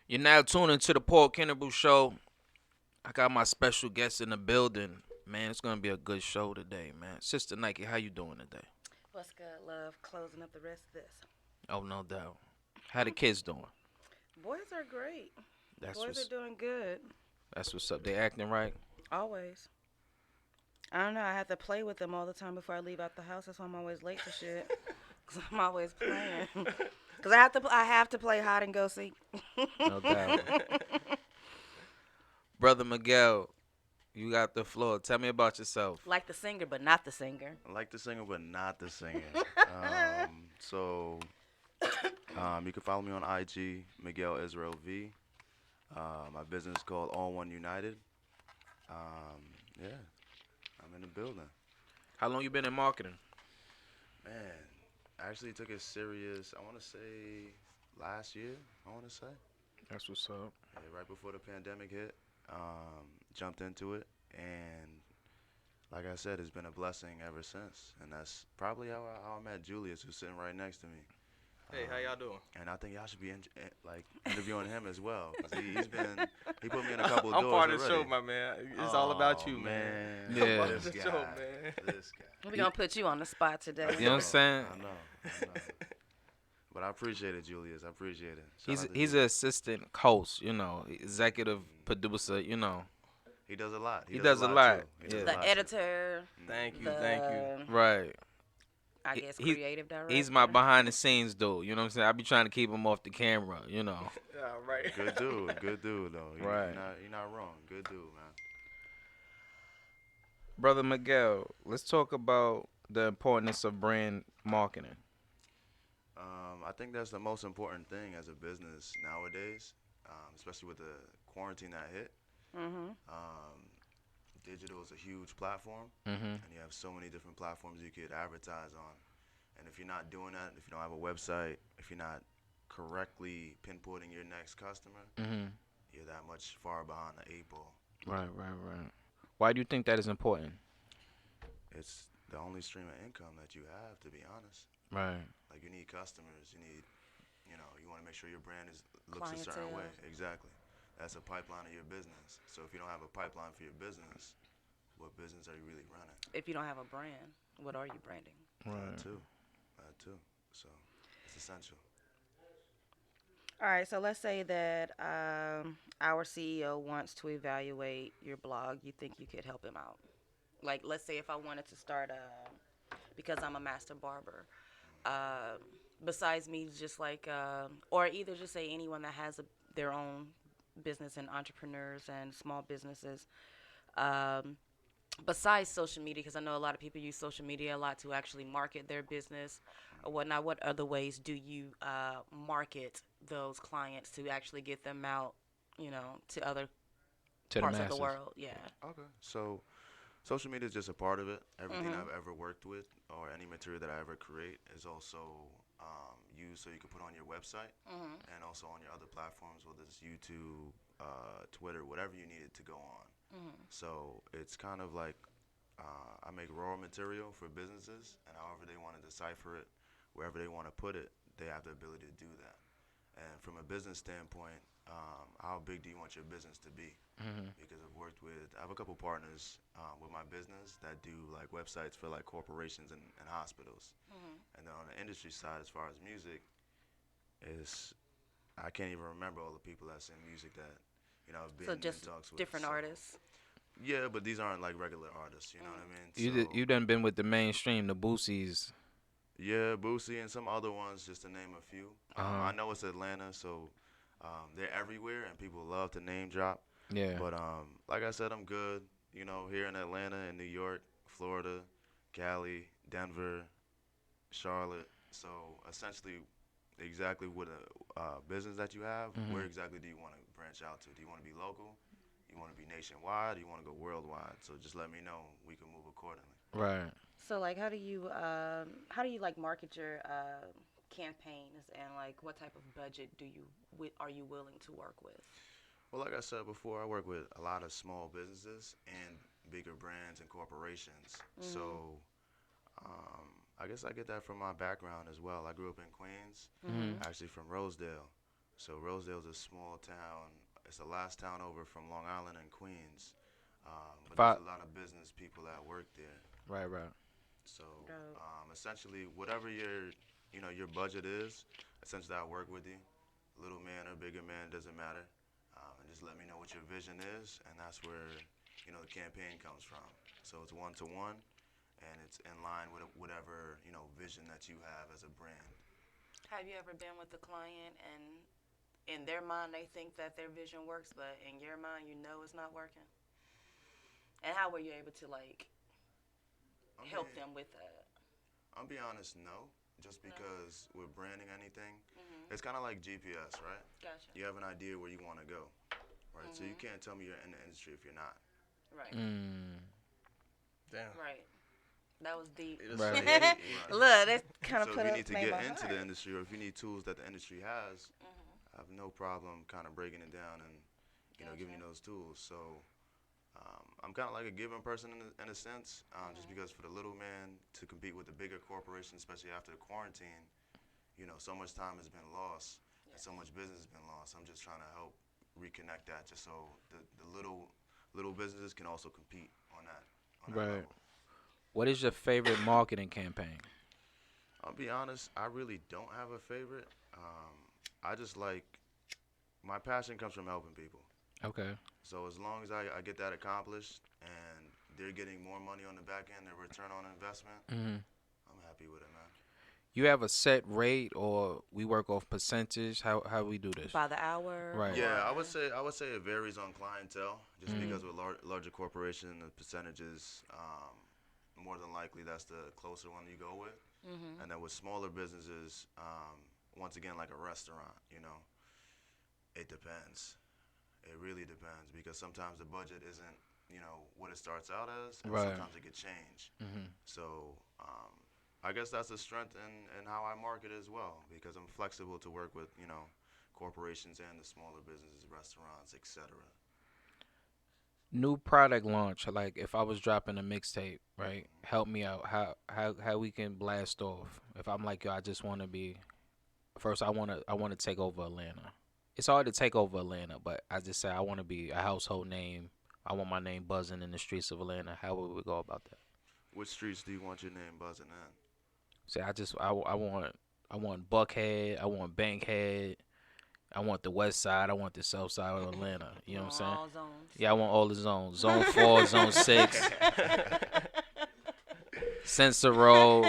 You're now tuning to the Paul Kinebrew Show. I got my special guest in the building. Man, it's gonna be a good show today, man. Sister Nike, how you doing today? What's good, love? Closing up the rest of this. Oh, no doubt. How the kids doing? Boys are great. That's Boys are what's doing good. that's what's up. They acting right. Always. I don't know. I have to play with them all the time before I leave out the house. That's why I'm always late for shit. Cause I'm always playing. Cause I have to play hide and go seek. No doubt. Brother Miguel, you got the floor. Tell me about yourself. Like the singer, but not the singer. I like the singer, but not the singer. So you can follow me on IG, Miguel Israel V. My business is called All One United. Yeah, I'm in the building. How long you been in marketing? Man, I actually took it serious. I want to say last year. I want to say That's what's up. right before the pandemic hit. Jumped into it, and like I said, it's been a blessing ever since. And that's probably how I met Julius, who's sitting right next to me. Hey, how y'all doing? And I think y'all should be like interviewing him as well, cause he put me in a couple of I'm doors part of the already. show, my man. It's all about Oh, you, man. Yeah. I'm part of This the guy, show, man. this guy. We're gonna put you on the spot today. You know what I'm saying? I know. But I appreciate it, Julius. I appreciate it. Shout He's out to he's Julius. an assistant host, executive producer. He does a lot. He does a lot. too. He Yeah. does a The lot too. editor, Thank you, the thank you. Right. I He, guess he creative director. he's my behind the scenes dude. You know what I'm saying? I be trying to keep him off the camera. All right. Good dude though. Right. You're not wrong. Good dude, man. Brother Miguel, let's talk about the importance of brand marketing. I think that's the most important thing as a business nowadays, especially with the quarantine that hit. Mhm. Um, Digital is a huge platform, Mhm. and you have so many different platforms you could advertise on. And if you're not doing that, if you don't have a website, if you're not correctly pinpointing your next customer, Mhm. you're that much far behind the eight ball. Right, right, right. Why do you think that is important? It's the only stream of income that you have, to be honest. Right. Like you need customers, you want to make sure your brand looks a certain way. Clientele. Exactly. That's a pipeline of your business. So if you don't have a pipeline for your business, what business are you really running? If you don't have a brand, what are you branding? That Right. too. That too. So it's essential. All right, so let's say that our CEO wants to evaluate your blog. You think you could help him out? Like, let's say if I wanted to start because I'm a master barber. Uh, Besides me, just like, or either just say anyone that has their own business and entrepreneurs and small businesses. Um, Besides social media, because I know a lot of people use social media a lot to actually market their business or whatnot, what other ways do you market those clients to actually get them out, to other To the parts of the masses. world? Yeah. Okay. So social media is just a part of it. Everything Mhm. I've ever worked with or any material that I ever create is also used so you can put on your website Mhm. and also on your other platforms, whether it's YouTube, Twitter, whatever you need it to go on. Mhm. So it's kind of like I make raw material for businesses, and however they want to decipher it, wherever they want to put it, they have the ability to do that. And from a business standpoint, how big do you want your business to be? Mhm. Because I have a couple partners with my business that do like websites for like corporations and hospitals. Mhm. And then on the industry side, as far as music, is I can't even remember all the people that's in music that I've So been in just talks with. different So artists. yeah, but these aren't like regular artists. You know what Mm. I mean? You So done been with the mainstream, the Boosies. yeah, Boosie and some other ones, just to name a few. Uh-huh. I know it's Atlanta, so they're everywhere, and people love to name drop. Yeah. But like I said, I'm good. Here in Atlanta and New York, Florida, Cali, Denver, Charlotte. So essentially, exactly what a business that you have, where Mhm. exactly do you want to branch out to? Do you want to be local? You want to be nationwide? Do you want to go worldwide? So just let me know. We can move accordingly. Right. So like, how do you like market your campaigns, and like what type of budget are you willing to work with? Well, like I said before, I work with a lot of small businesses and bigger brands and corporations. Mhm. So I guess I get that from my background as well. I grew up in Queens, Mhm. Mhm. actually from Rosedale. So Rosedale's a small town. It's the last town over from Long Island and Queens. But Fi- there's a lot of business people that work there. Right, right. So Dope. essentially, whatever your budget is, essentially I work with you. Little man or bigger man, doesn't matter. And just let me know what your vision is, and that's where the campaign comes from. So it's one to one, and it's in line with whatever vision that you have as a brand. Have you ever been with a client and in their mind they think that their vision works, but in your mind you know it's not working? And how were you able to like I'm help being, them with that? I'm be honest, no. Just No. because with branding anything, Mhm. it's kind of like GPS, right? Gotcha. You have an idea where you want to go, right? So you Mhm. can't tell me you're in the industry if you're not. Right. Mm. Damn. Right. That was deep. It is Right. so deep. Right. Look, that kind of So put if you up need to made get my into heart. the industry, or if you need tools that the industry has, Mhm. I have no problem kind of breaking it down and giving you Gotcha. those tools. So I'm kind of like a giving person in a sense, just Mhm. because for the little man to compete with the bigger corporations, especially after the quarantine, so much time has been lost and so Yes. much business has been lost. I'm just trying to help reconnect that, just so the little businesses can also compete on that Right. level. What is your favorite marketing campaign? I'll be honest, I really don't have a favorite. I just like my passion comes from helping people. Okay. So as long as I get that accomplished and they're getting more money on the back end, their return on investment, Hmm. I'm happy with it, man. You have a set rate, or we work off percentage? How we do this? By the hour. Right. Yeah, I or- would say it varies on clientele, just Mhm. because with larger corporation, the percentages, more than likely that's the closer one you go with. Mhm. And then with smaller businesses, once again like a restaurant, it depends. It really depends because sometimes the budget isn't, what it starts out as, and Right. sometimes it could change. Hmm. So I guess that's a strength in how I market as well, because I'm flexible to work with, corporations and the smaller businesses, restaurants, etc. New product launch. Like if I was dropping a mixtape, right? Help me out. How we can blast off? If I'm like, yo, I just want to be first. I want to take over Atlanta. It's hard to take over Atlanta, but I just say I want to be a household name. I want my name buzzing in the streets of Atlanta. How would we go about that? Which streets do you want your name buzzing in? Say I want Buckhead. I want Bankhead. I want the West Side. I want the South Side of Atlanta. You know what I'm saying? All zones. Yeah, I want all the zones. Zone 4, Zone 6, Sensor Road.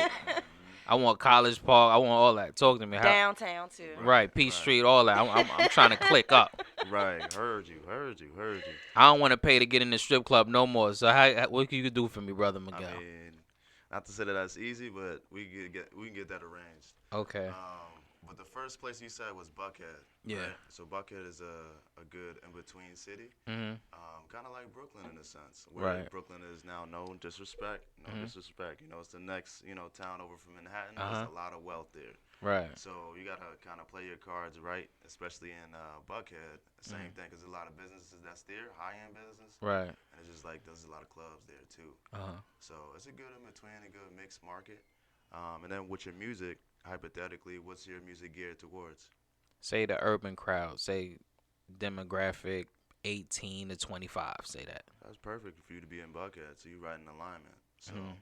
I want College Park. I want all that. Talk to me. How? Downtown too. Right, P Right. Street, all that. I'm trying to click up. Right, heard you. I don't want to pay to get in the strip club no more. So what can you do for me, brother I Miguel? mean, not to say that that's easy, but we can get that arranged. Okay. But the first place you said was Buckhead. Yeah. Right? So Buckhead is a good in between city, Mhm. kind of like Brooklyn in a sense, where Right. Brooklyn is now no disrespect, Mhm. disrespect. It's the next town over from Manhattan. Uh-huh. There's a lot of wealth there, Right. so you gotta kind of play your cards right, especially in Buckhead. Same Mhm. thing, cause there's a lot of businesses that's there, high end business, Right. and it's just like there's a lot of clubs there too. Uh-huh. So it's a good in between, a good mixed market. And then with your music, hypothetically, what's your music geared towards? Say the urban crowd. Say demographic 18 to 25. Say that. That's perfect for you to be in Buckhead, so you right in alignment. So Mhm.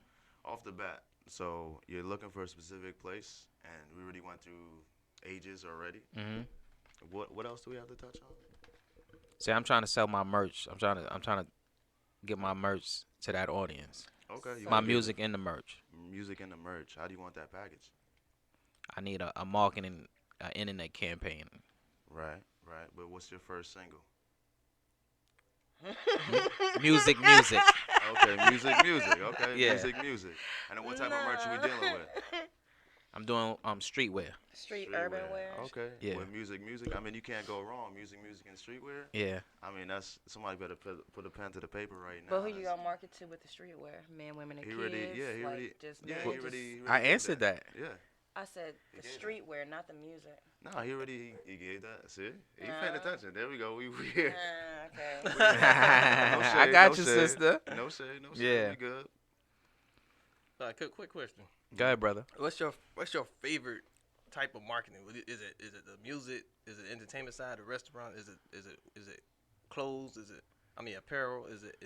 off the bat, so you're looking for a specific place, and we already went through ages already. Mhm. What else do we have to touch on? See, I'm trying to sell my merch. I'm trying to get my merch to that audience. Okay, you My want music and the merch. music and the merch. How do you want that package? I need a marketing internet campaign. Right. But what's your first single? Music. Okay, music. Okay, Yeah. music. And then what type of merch are we dealing with? I'm doing streetwear. Street urban wear. Okay. Yeah. With music. I mean, you can't go wrong. Music, and streetwear. Yeah. I mean, that's somebody better put a pen to the paper right now. But who you gonna market to with the streetwear? Men, women, and He kids. already, yeah, he like already, just yeah, men, he just- already. I gave answered that. Yeah. I said He the gave that. streetwear, not the music. No, he gave that. See, he paying Yeah. attention. There we go. We here. Okay. No I shade, got no you, shade. sister. No shade. Yeah. We good. All right, quick question. Go ahead, brother. What's your favorite type of marketing? Is it the music? Is it entertainment side? The restaurant? Is it clothes? Is it apparel? Is it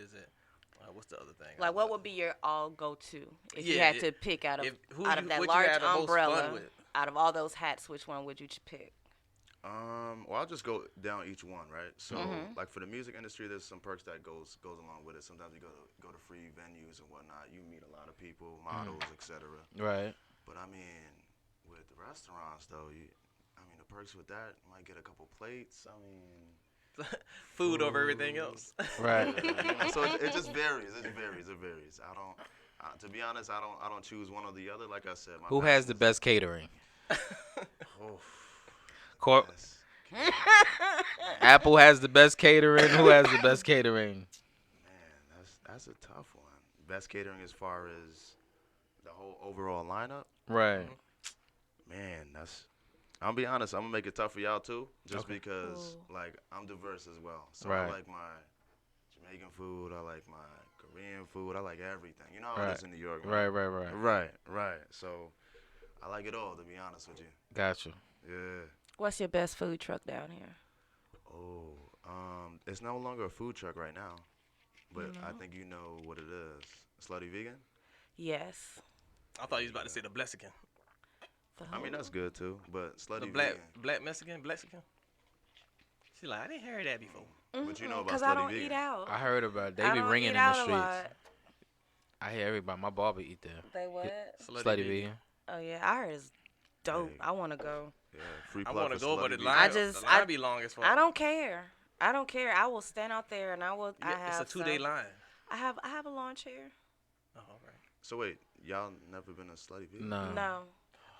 what's the other thing? Like, what would be your all go-to if you Yeah, had to pick out of that what you large had the most umbrella, fun with? out of all those hats, which one would you pick? Well, I'll just go down each one, right? So, Mhm. like for the music industry, there's some perks that goes along with it. Sometimes you go to free venues and whatnot. You meet a lot of people, models, etc. Right. But I mean, with the restaurants though, the perks with that, you might get a couple plates. I mean, Food over everything else. Right. So it just varies. It varies. I don't. To be honest, I don't choose one or the other. Like I said, my Who has passion the is- best catering? Oh, Cor- yes. Apple has the best catering. Who has the best catering? Man, that's a tough one. Best catering as far as the whole overall lineup. Right. Man, I'm gonna be honest. I'm gonna make it tough for y'all too, just Okay. because Ooh. like I'm diverse as well. So Right. I like my Jamaican food. I like my Korean food. I like everything. You know how Right. it is in New York. Man. Right. Right. So I like it all. To be honest with you. Gotcha. Yeah. What's your best food truck down here? Oh, it's no longer a food truck right now, but You I know? think you know what it is. Slutty Vegan. Yes. I thought you was about to say the Blexican. I mean that's good too, but Slutty The black Vegan. Mexican. She like, I didn't hear that before. But you know about Because I Slutty don't Vegan. eat out. I heard about it. They I be don't ringing eat in the out a streets. lot. I hear everybody. My barber eat there. They what? Slutty vegan. Oh yeah, I heard it's dope. Hey. I want to go. Yeah, free I plug want to for go, Slutty but the Vegan. line, just- the line I- be long as fuck. I don't care. I don't care. I will stand out there and I will. I Yeah, have it's a 2-day some- line. I have a lawn chair. Oh, all right. So wait, y'all never been to Slutty Vegan? No. No.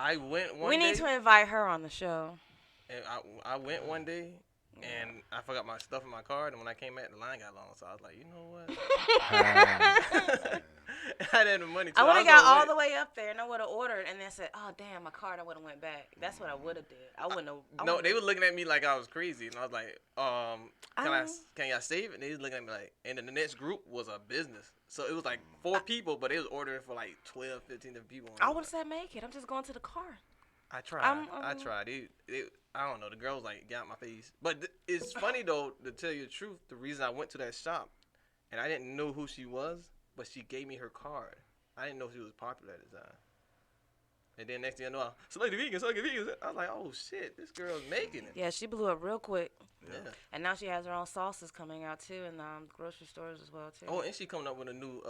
I went one We day. need to invite her on the show. And I went one day, and I forgot my stuff in my card. And when I came back, the line got long. So I was like, you know what? I didn't have the money. I would have got all the way up there and I would have ordered and then said, "Oh damn, my card!" I would have went back. That's what I would have did. I wouldn't have. No, they were looking at me like I was crazy, and I was like, I- can y'all save it? And they was looking at me like, and then the next group was a business, so it was like 4 people, but they was ordering for like 12, 15 different people. I would have said, "Make it." I'm just going to the car. I tried. I um, tried. I don't know. The girls like got in my face, but it's funny though. To tell you the truth, the reason I went to that shop, and I didn't know who she was, but she gave me her card. I didn't know she was popular at the time. And then next thing I know, Slutty Vegan. I was like, oh shit, this girl's making it. Yeah, she blew up real quick. Yeah. And now she has her own sauces coming out too in grocery stores as well too. Oh, and she coming up with a new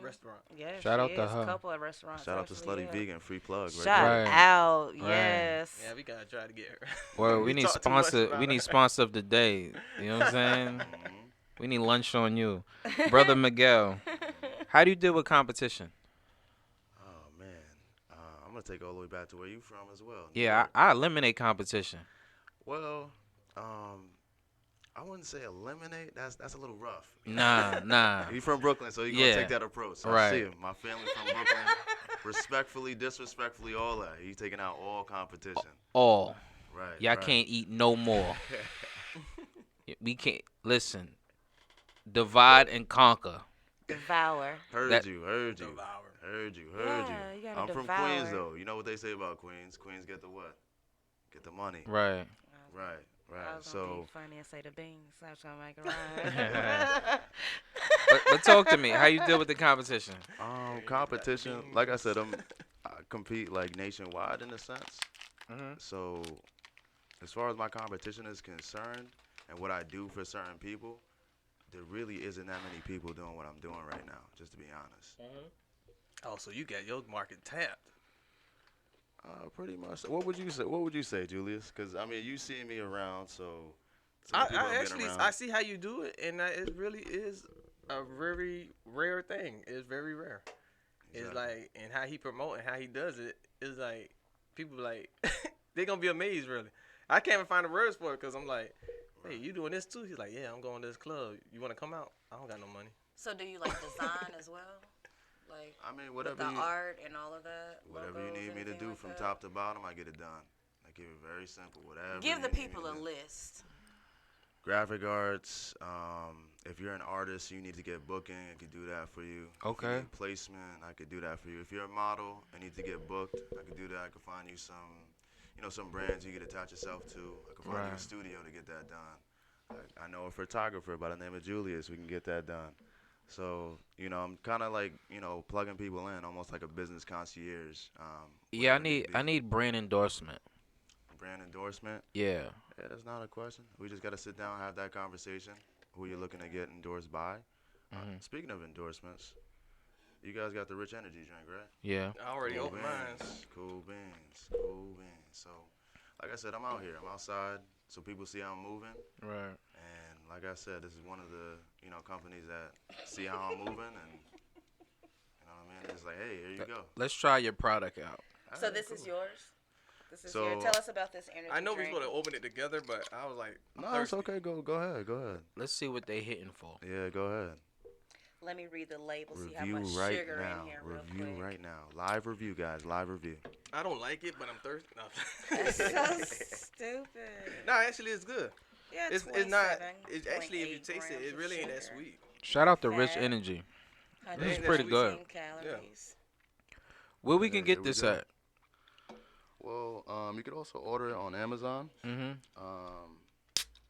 restaurant. Yeah, Shout out she to is. her. A couple of restaurants. Shout out to actually, Slutty yeah. Vegan, free plug. Right Shout there. Right. out, Right. yes. Yeah, we gotta try to get her. Well, we need talk too much sponsor. about We need her. sponsor of the day. You know what I'm saying? Mhm. We need lunch on you, brother Miguel. How do you deal with competition? Oh man, I'm gonna take it all the way back to where you from as well. New Yeah, York. I eliminate competition. Well, I wouldn't say eliminate. That's a little rough. Nah. You from Brooklyn, so you gonna Yeah. take that approach. I Right. see it. My family from Brooklyn. Respectfully, disrespectfully, all that. He taking out all competition. All. Right. Y'all right. can't eat no more. We can't listen. Divide and conquer. Devour. Heard that- you. Devour. Heard you. Yeah, you gotta I'm from devour. Queens though. You know what they say about Queens? Queens get the what? Get the money. Right. Right. I Right. was gonna So be funny and say the beans. I was gonna make it rhyme. But talk to me. How you deal with the competition? competition. Like I said, I compete like nationwide in a sense. Mm-hmm. So as far as my competition is concerned and what I do for certain people, there really isn't that many people doing what I'm doing right now, just to be honest. Oh, so you got your market tapped. Pretty much. What would you say? What would you say, Julius? Because I mean, you see me around, so. I people have been actually around. I see how you do it, and it really is a very rare thing. It's very rare. It's Exactly. like, and how he promote and how he does it is like, people like they gonna be amazed. Really, I can't even find the words for it because I'm like, hey, you doing this too? He's like, yeah, I'm going to this club. You want to come out? I don't got no money. So do you like design as well? Like I mean, with whatever the you, art and all of that? whatever you logos, need me to anything do like from that? top to bottom, I get it done. I keep it very simple. Whatever. Give you the need me people to a do. list. Graphic arts. If you're an artist, you need to get booking. I could do that for you. If Okay. you need placement, I could do that for you. If you're a model and need to get booked, I could do that. I could find you some some brands you could attach yourself to. I could find you a Right. studio to get that done. I know a photographer by the name of Julius. We can get that done. So, I'm kind of like, plugging people in, almost like a business concierge, Yeah, whatever need I be. need brand endorsement. Brand endorsement, Yeah. yeah, that's not a question. We just got to sit down and have that conversation. Who you're looking to get endorsed by. Mhm. Speaking of endorsements, you guys got the Rich Energy drink, right? Yeah. I already Cool opened mine. beans, cool beans, cool beans. So, like I said, I'm out here. I'm outside, so people see how I'm moving. Right. And like I said, this is one of the companies that see how I'm moving, and what I mean. It's like, hey, here you go. Let's try your product out. So Alright, this is cool. yours. This is So- yours. Tell us about this energy I know we drink. supposed to open it together, but I was like, I'm No, it's thirsty. okay. Go ahead. Go ahead. Let's see what they hitting for. Yeah, go ahead. Let me read the label. See how Review much right sugar now. in here. Real Review quick. right now. Live review, guys. Live review. I don't like it, but I'm thirsty. No, That's so stupid. no, actually, it's good. Yeah, It's not. It's actually, if you 27.8 taste it, grams it of really ain't that sugar. sweet. Shout out to Rich Fat. Energy. This is 115 pretty good. Calories. Where we can Yeah, get here we this go. at? Well, you could also order it on Amazon. Mm-hmm.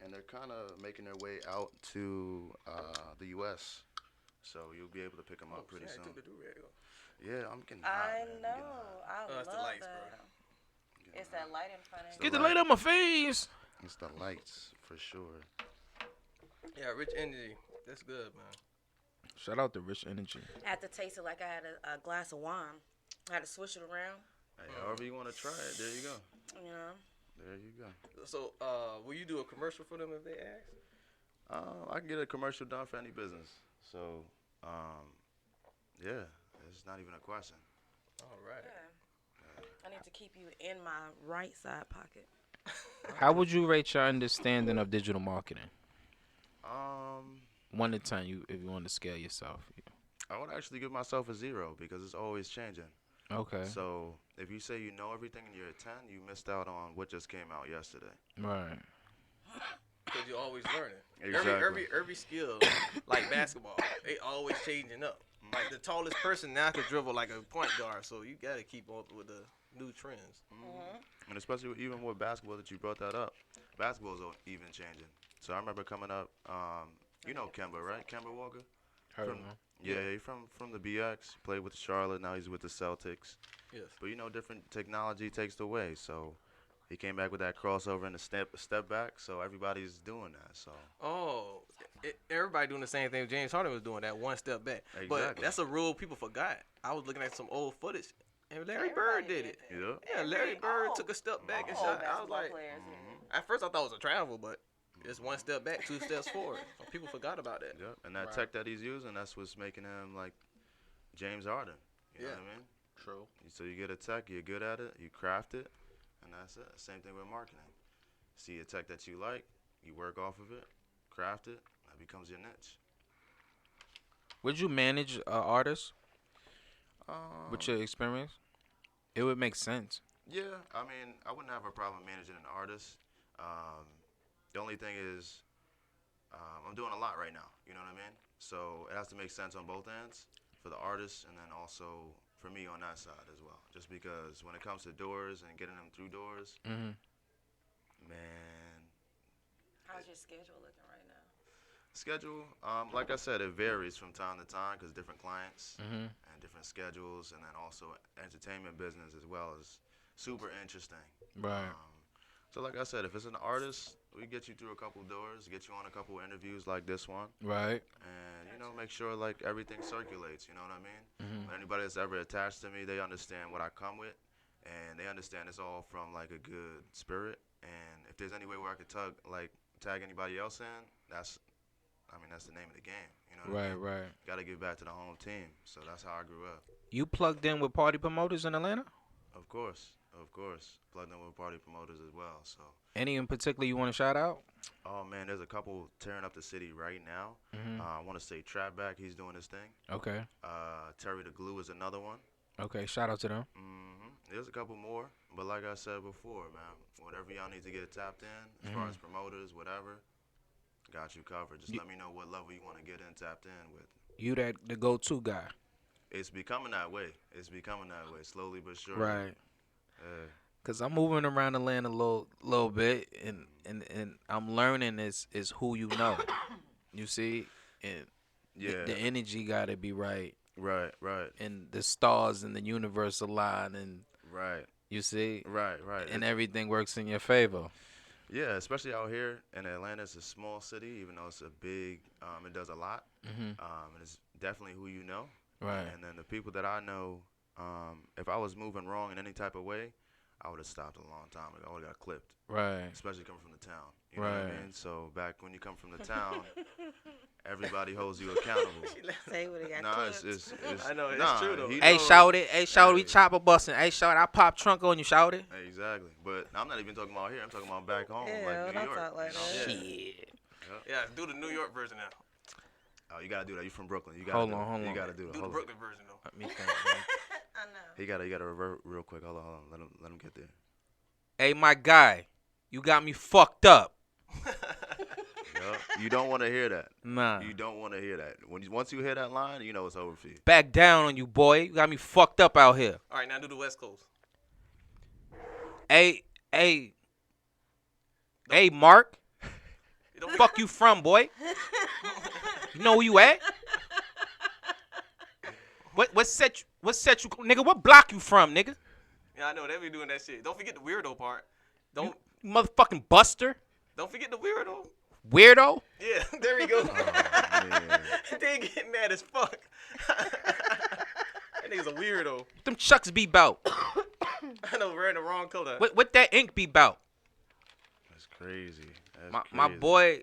And they're kind of making their way out to the U.S. So you'll be able to pick them up pretty I soon. took the do-rag off. Yeah, I'm getting hot, I man. I'm getting know. hot. I Oh, love it's the lights, that. bro. I'm getting It's hot. that light in front of It's Get you. the light on my face. It's the lights for sure. Yeah, Rich Energy. That's good, man. Shout out to Rich Energy. I had to taste it like I had a glass of wine. I had to switch it around. Hey, however you want to try it, there you go. You know. There you go. So, will you do a commercial for them if they ask? I can get a commercial done for any business. So, yeah, it's not even a question. All right. Yeah. I need to keep you in my right side pocket. How would you rate your understanding of digital marketing? Um, 1 to 10, if you want to scale yourself. I would actually give myself a 0 because it's always changing. Okay. So if you say you know everything and you're a 10, you missed out on what just came out yesterday. Right. Because you're always learning. Exactly. Every skill, like basketball, they always changing up. Like the tallest person now could dribble like a point guard, so you gotta keep up with the new trends. And especially even with basketball that you brought that up. Basketball's even changing. So I remember coming up, you know Kemba, right? Kemba Walker? Heard From- him. Yeah, he's from the BX. Played with Charlotte. Now he's with the Celtics. Yes. But different technology takes the way. So he came back with that crossover and the step back. So everybody's doing that. So Oh, everybody doing the same thing James Harden was doing, that one step back. But Exactly. that's a rule people forgot. I was looking at some old footage, and Larry Bird Everybody did it. yeah, Yeah, Larry Bird took a step back and shot. I was basketball like, players. at first I thought it was a travel, but it's one step back, 2 steps forward. So people forgot about that. yeah. And that Right. tech that he's using, that's what's making him like James Harden. You know Yeah. what I mean? True. So you get a tech, you're good at it, you craft it, and that's it. Same thing with marketing. See a tech that you like, you work off of it, craft it, that becomes your niche. Would you manage an artist with Um, your experience? It would make sense. Yeah, I mean, I wouldn't have a problem managing an artist. The only thing is, I'm doing a lot right now. You know what I mean? So it has to make sense on both ends for the artist, and then also for me on that side as well. Just because when it comes to doors and getting them through doors, Mm-hmm. man, How's your schedule looking right now? schedule. Like I said, it varies from time to time because different clients Mm-hmm. and different schedules, and then also entertainment business as well is super interesting. Right. So like I said, if it's an artist, we get you through a couple doors, get you on a couple interviews like this one, Right. and make sure like everything circulates. You know what I mean? Mm-hmm. When anybody that's ever attached to me, they understand what I come with, and they understand it's all from like a good spirit. And if there's any way where I could tag anybody else in, that's the name of the game. You know what I Right. mean? Right. Got to give back to the home team. So that's how I grew up. You plugged in with party promoters in Atlanta? Of course. Plugged in with party promoters as well. So, Any in particular you want to shout out? oh man, there's a couple tearing up the city right now. Mm-hmm. I want to say Trapback, he's doing his thing. Okay. Terry the Glue is another one. Okay. Shout out to them. There's a couple more, but like I said before, man, whatever y'all need to get tapped in, as far as promoters, whatever, got you covered. Just let me know what level you want to get in, tapped in with. You the go-to guy. It's becoming that way. Slowly but surely. Right. Cause I'm moving around the land a little bit, and I'm learning is who you know. You see, and Yeah. the energy gotta be right, Right. Right. and the stars and the universe align, and Right. you see, Right. Right. and everything works in your favor. Yeah, especially out here in Atlanta. It's a small city, even though it's a big. It does a lot. Mhm. And it's definitely who you know. Right. And then the people that I know, if I was moving wrong in any type of way, I would have stopped a long time ago. I would have got clipped, Right. especially coming from the town. You know what I Right. mean? So back when you come from the town, everybody holds you accountable. Say what he got Nah, clipped. it's I know, it's nah, true, though. he Hey, knows. shout it. Hey, shout it. We Hey. chopper busting. Hey, shout it. I pop trunk on you. Shout it. Exactly. But I'm not even talking about here. I'm talking about back home, Yeah, like New don't York. talk like you know? that. Shit. Yeah, do the New York version now. Oh, you gotta do that. You from Brooklyn. You gotta Hold do on, it. hold You on. gotta do it. Do the Hold on. Brooklyn version though. Let me think. I know. You gotta revert real quick. Hold on. Let him get there. Hey, my guy, you got me fucked up. Yup. You don't want to hear that. Nah. You don't want to hear that. Once you hear that line, you know it's over for you. Back down on you, boy. You got me fucked up out here. All right, now do the West Coast. Hey, hey, Mark. You don't Fuck you from, boy? You know where you at? What set you, nigga? What block you from, nigga? Yeah, I know they be doing that shit. Don't forget the weirdo part. Don't You motherfucking buster, don't forget the weirdo. weirdo. Yeah, there we go. Oh, man. They get mad as fuck. That nigga's a weirdo. What them chucks be bout? I know, wearing the wrong color. What that ink be bout? That's crazy. That's My crazy. boy.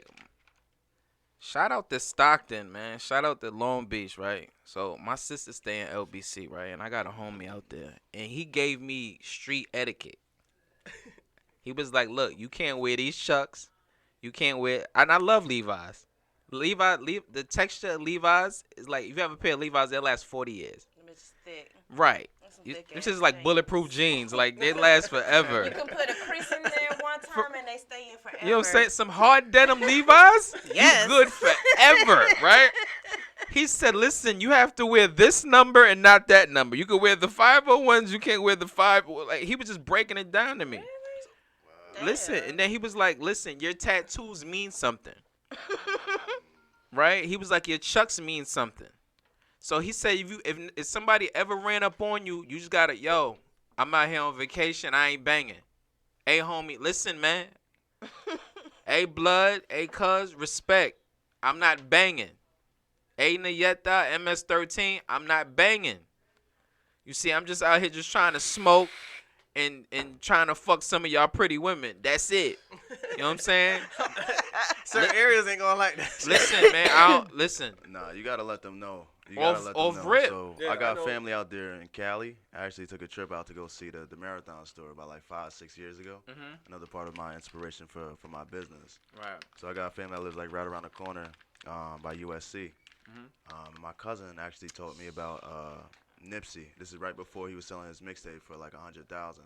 Shout out to Stockton, man. Shout out to Long Beach, right? So my sister stay in LBC, right? And I got a homie out there, and he gave me street etiquette. He was like, "Look, you can't wear these chucks. You can't wear." And I love Levi's. The texture of Levi's is like if you have a pair of Levi's, they'll last 40 years. Them bitches thick. Right. That's some You, thick this ass is like jeans. bulletproof jeans. Like they last forever. You can put a crease in there one time and they stay in forever. You know what I'm saying? Some hard denim Levi's, Yes. you good forever, right? He said, listen, you have to wear this number and not that number. You can wear the 501s, you can't wear the 5. Like, he was just breaking it down to me. Listen, and then he was like, listen, your tattoos mean something. Right? He was like, your chucks mean something. So he said, if somebody ever ran up on you, you just gotta, yo, I'm out here on vacation, I ain't banging. Hey, homie, listen, man. Hey, blood, hey, cuz, respect. I'm not banging. Hey, Nayeta, MS-13, I'm not banging. You see, I'm just out here just trying to smoke and trying to fuck some of y'all pretty women. That's it. You know what I'm saying? Certain areas ain't gonna like that shit. Listen, man, listen. Nah, you gotta let them know. You Off- gotta let them off know. rip. So Yeah, I I got know. family out there in Cali. I actually took a trip out to go see the Marathon store about like 5-6 years ago. Mm-hmm. Another part of my inspiration for my business. Right. So I got family that lives like right around the corner by USC. Mhm. My cousin actually told me about Nipsey. This is right before he was selling his mixtape for like 100,000.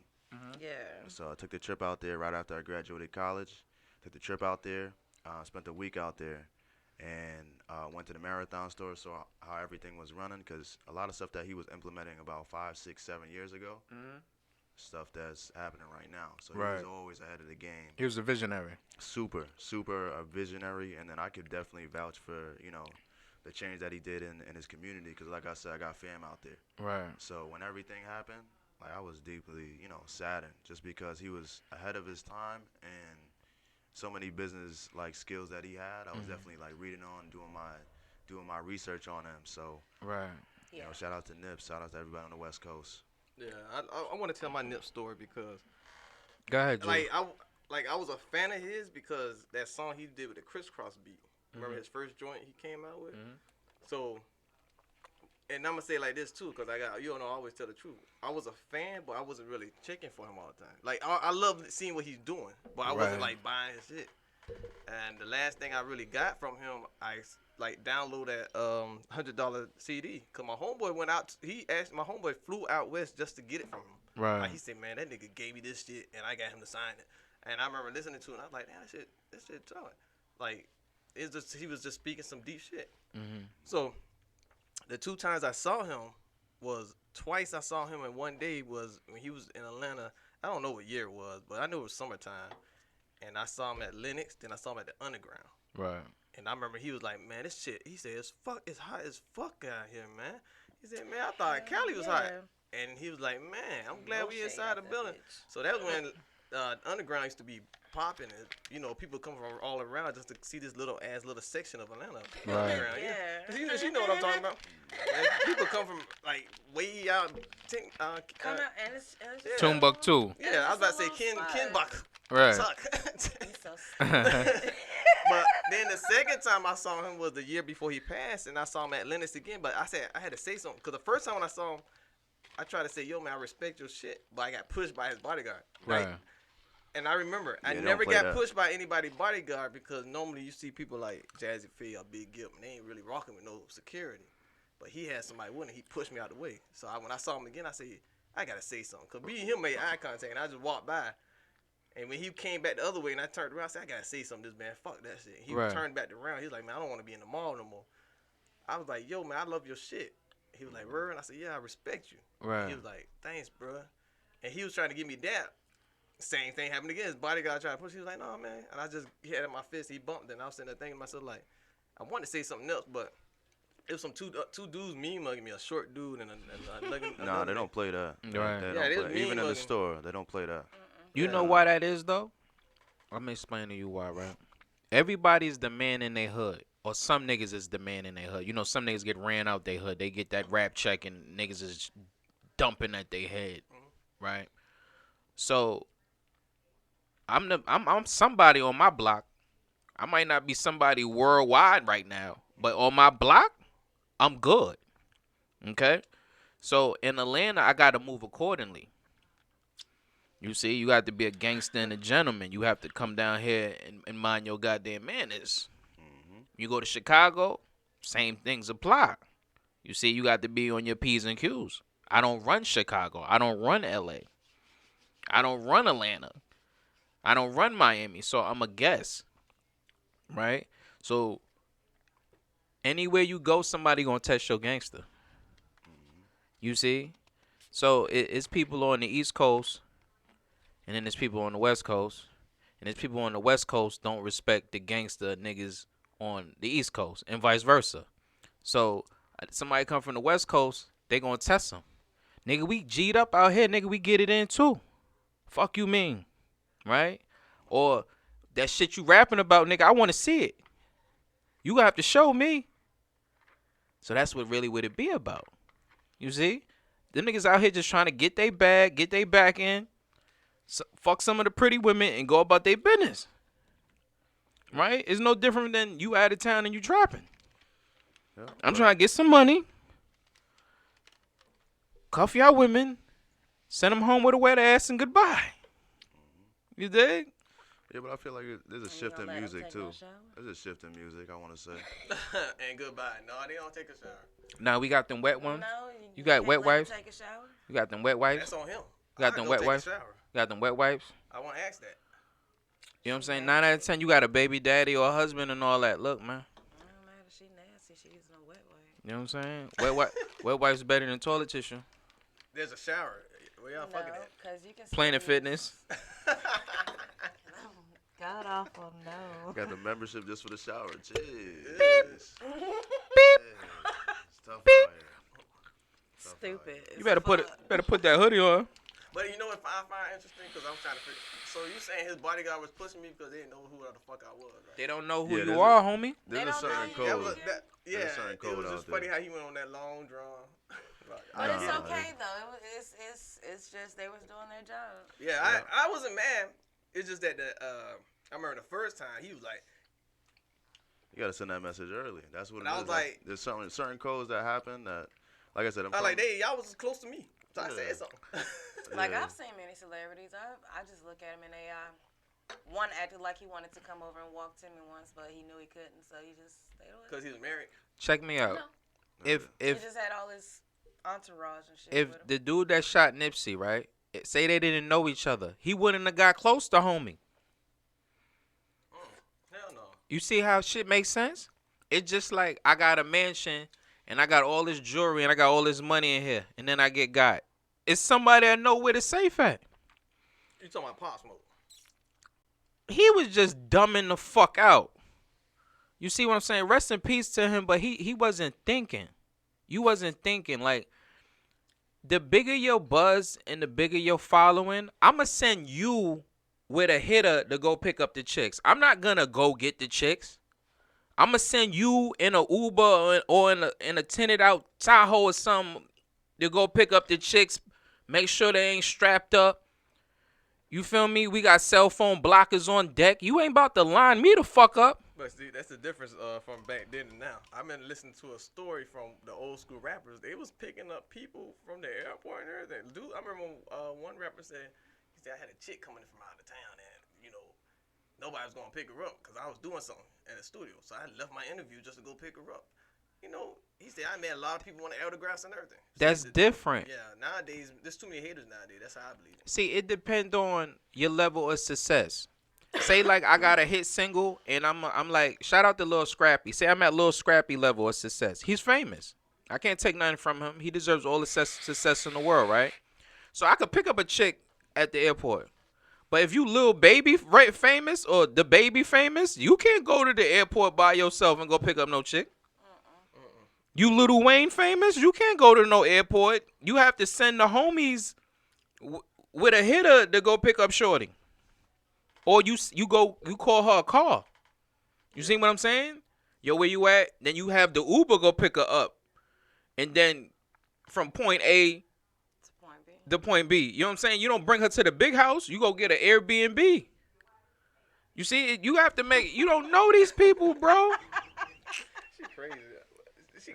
Yeah. So I took the trip out there right after I graduated college. Took the trip out there, spent a week out there, and went to the Marathon store, saw how everything was running, because a lot of stuff that he was implementing about 5, 6, 7 years ago, stuff that's happening right now. So he Right. was always ahead of the game. He was a visionary. Super a visionary, and then I could definitely vouch for, the change that he did in his community, because like I said, I got fam out there. Right. So when everything happened, like I was deeply, saddened, just because he was ahead of his time, and so many business like skills that he had. I was definitely like reading on, doing my research on him. So Right. Yeah. shout out to Nip, shout out to everybody on the West Coast. Yeah, I want to tell my Nip story because Go ahead, Drew. I was a fan of his because that song he did with the Crisscross beat. Remember his first joint he came out with? So, and I'm gonna say it like this too, because I always tell the truth. I was a fan, but I wasn't really checking for him all the time. Like I love seeing what he's doing, but I wasn't Right. like buying his shit. And the last thing I really got from him, I like download that $100 CD. Cause my homeboy went out. My homeboy flew out west just to get it from him. Right. Like he said, man, that nigga gave me this shit, and I got him to sign it. And I remember listening to it, and I was like, damn, that shit talent. Like, he was just speaking some deep shit. Mm-hmm. So, the 2 times I saw him was twice I saw him in one day was when he was in Atlanta I don't know what year it was, but I knew it was summertime. And I saw him at Lennox, then I saw him at the Underground. Right. And I remember he was like, man, this shit, he said, it's hot as fuck out here, man. He said, man, I thought Cali was hot. And he was like, man, I'm glad we inside the building. So that was when Underground used to be popping. And, you know, people come from all around just to see this little section of Atlanta. Right. Underground. Yeah. You know what I'm talking about. And people come from, like, way out. Come out and it's Timbuktu. Yeah, I was about to say Kenbach. Right. He's so But then the second time I saw him was the year before he passed, and I saw him at Lennox again. But I said I had to say something because the first time when I saw him, I tried to say, "Yo, man, I respect your shit," but I got pushed by his bodyguard. Right. And I remember I never got pushed by anybody's bodyguard because normally you see people like Jazzy Faye or Big Gip, and they ain't really rocking with no security. But he had somebody with him. He pushed me out the way. So when I saw him again, I said, I gotta say something because me and him made eye contact, and I just walked by. And when he came back the other way and I turned around, I said, I gotta say something to this man. Fuck that shit. He turned back around. He was like, man, I don't want to be in the mall no more. I was like, yo, man, I love your shit. He was like, word? And I said, yeah, I respect you. Right. He was like, thanks, bro. And he was trying to give me that. Same thing happened again. His bodyguard tried to push. He was like, no, man. And I just had in my fist. He bumped it. And I was sitting there thinking to myself, like, I wanted to say something else, but it was some two dudes mean mugging me, a short dude and a Nah, they don't play that. Right. They don't play. Even in the store, they don't play that. You know why that is, though? I'm explaining to you why, right? Everybody's the man in their hood. Or some niggas is the man in their hood. You know, some niggas get ran out their hood. They get that rap check and niggas is dumping at their head. Right? So, I'm somebody on my block. I might not be somebody worldwide right now. But on my block, I'm good. Okay? So, in Atlanta, I got to move accordingly. You see, you got to be a gangster and a gentleman. You have to come down here and mind your goddamn manners. You go to Chicago, same things apply. You see, you got to be on your P's and Q's. I don't run Chicago. I don't run LA. I don't run Atlanta. I don't run Miami. So I'm a guest. Right? So anywhere you go, somebody gonna test your gangster. You see? So it's people on the East Coast. And then there's people on the West Coast. And there's people on the West Coast don't respect the gangster niggas on the East Coast. And vice versa. So somebody come from the West Coast, they gonna test them. Nigga, we G'd up out here. Nigga, we get it in too. Fuck you mean. Right? Or that shit you rapping about, nigga, I want to see it. You gonna have to show me. So that's what it be about. You see? Them niggas out here just trying to get their bag, get their back in. Fuck some of the pretty women and go about their business. Right? It's no different than you out of town and you trapping. Yeah, I'm trying to get some money. Cuff y'all women. Send them home with a wet ass and goodbye. You dig? Yeah, but I feel like there's a shift in music, too. There's a shift in music, I want to say. And goodbye. No, they don't take a shower. Now we got them wet ones. No, you got wet wipes? Take a shower? You got them wet wipes? That's on him. You got them wet wipes? You got them wet wipes? I want to ask that. You know what I'm saying? 9 out of 10, you got a baby daddy or a husband and all that. Look, man. No matter, she nasty. She using a wet wipe. You know what I'm saying? Wet wipes better than toilet tissue. There's a shower. Where y'all fucking at? Because you can Planet Fitness. God awful, no. Got the membership just for the shower. Jeez. Beep. It's tough out here. Stupid. You better put that hoodie on. But you know what I find interesting? Because I'm trying to figure. So you saying his bodyguard was pushing me because they didn't know who the fuck I was, right? They don't know who you are, homie. There's a certain code. Yeah, certain code it was out just there. funny how he went on that long draw. But it's okay though. It's just they was doing their job. Yeah, I wasn't mad. It's just that I remember the first time he was like, you gotta send that message early. That's what it I is. was like, there's certain codes that happen that, like I said, y'all was close to me, so I said something. Like I've seen many celebrities. I just look at them and they one acted like he wanted to come over and walk to me once, but he knew he couldn't, so he just stayed away. Because he was married. Check me out. No. If he just had all his entourage and shit. If with him. the dude that shot Nipsey, right, say they didn't know each other, he wouldn't have got close to homie. Hell no. You see how shit makes sense? It's just like I got a mansion and I got all this jewelry and I got all this money in here, and then I get got. It's somebody I know where the safe at. You talking about Pop Smoke? He was just dumbing the fuck out. You see what I'm saying? Rest in peace to him, but he wasn't thinking. You wasn't thinking. Like, the bigger your buzz and the bigger your following, I'ma send you with a hitter to go pick up the chicks. I'm not gonna go get the chicks. I'ma send you in a Uber or in a tinted out Tahoe or something to go pick up the chicks. Make sure they ain't strapped up. You feel me? We got cell phone blockers on deck. You ain't about to line me the fuck up. But see, that's the difference from back then and now. I've been listening to a story from the old school rappers. They was picking up people from the airport and everything. Dude, I remember one rapper said, he said, I had a chick coming from out of town and, nobody was going to pick her up because I was doing something in the studio. So I left my interview just to go pick her up. He said, I met a lot of people want autographs and everything. That's different. Yeah, nowadays, there's too many haters nowadays. That's how I believe it. See, it depends on your level of success. Say like I got a hit single and I'm like, shout out to Lil Scrappy. Say I'm at Lil Scrappy level of success. He's famous. I can't take nothing from him. He deserves all the success in the world, right? So I could pick up a chick at the airport. But if you Lil Baby famous or the Baby famous, you can't go to the airport by yourself and go pick up no chick. You Lil Wayne famous, you can't go to no airport. You have to send the homies with a hitter to go pick up shorty. Or you call her a car. You see what I'm saying? Yo, where you at? Then you have the Uber go pick her up. And then from point A to point B. You know what I'm saying? You don't bring her to the big house. You go get an Airbnb. You see, you have to you don't know these people, bro. She crazy.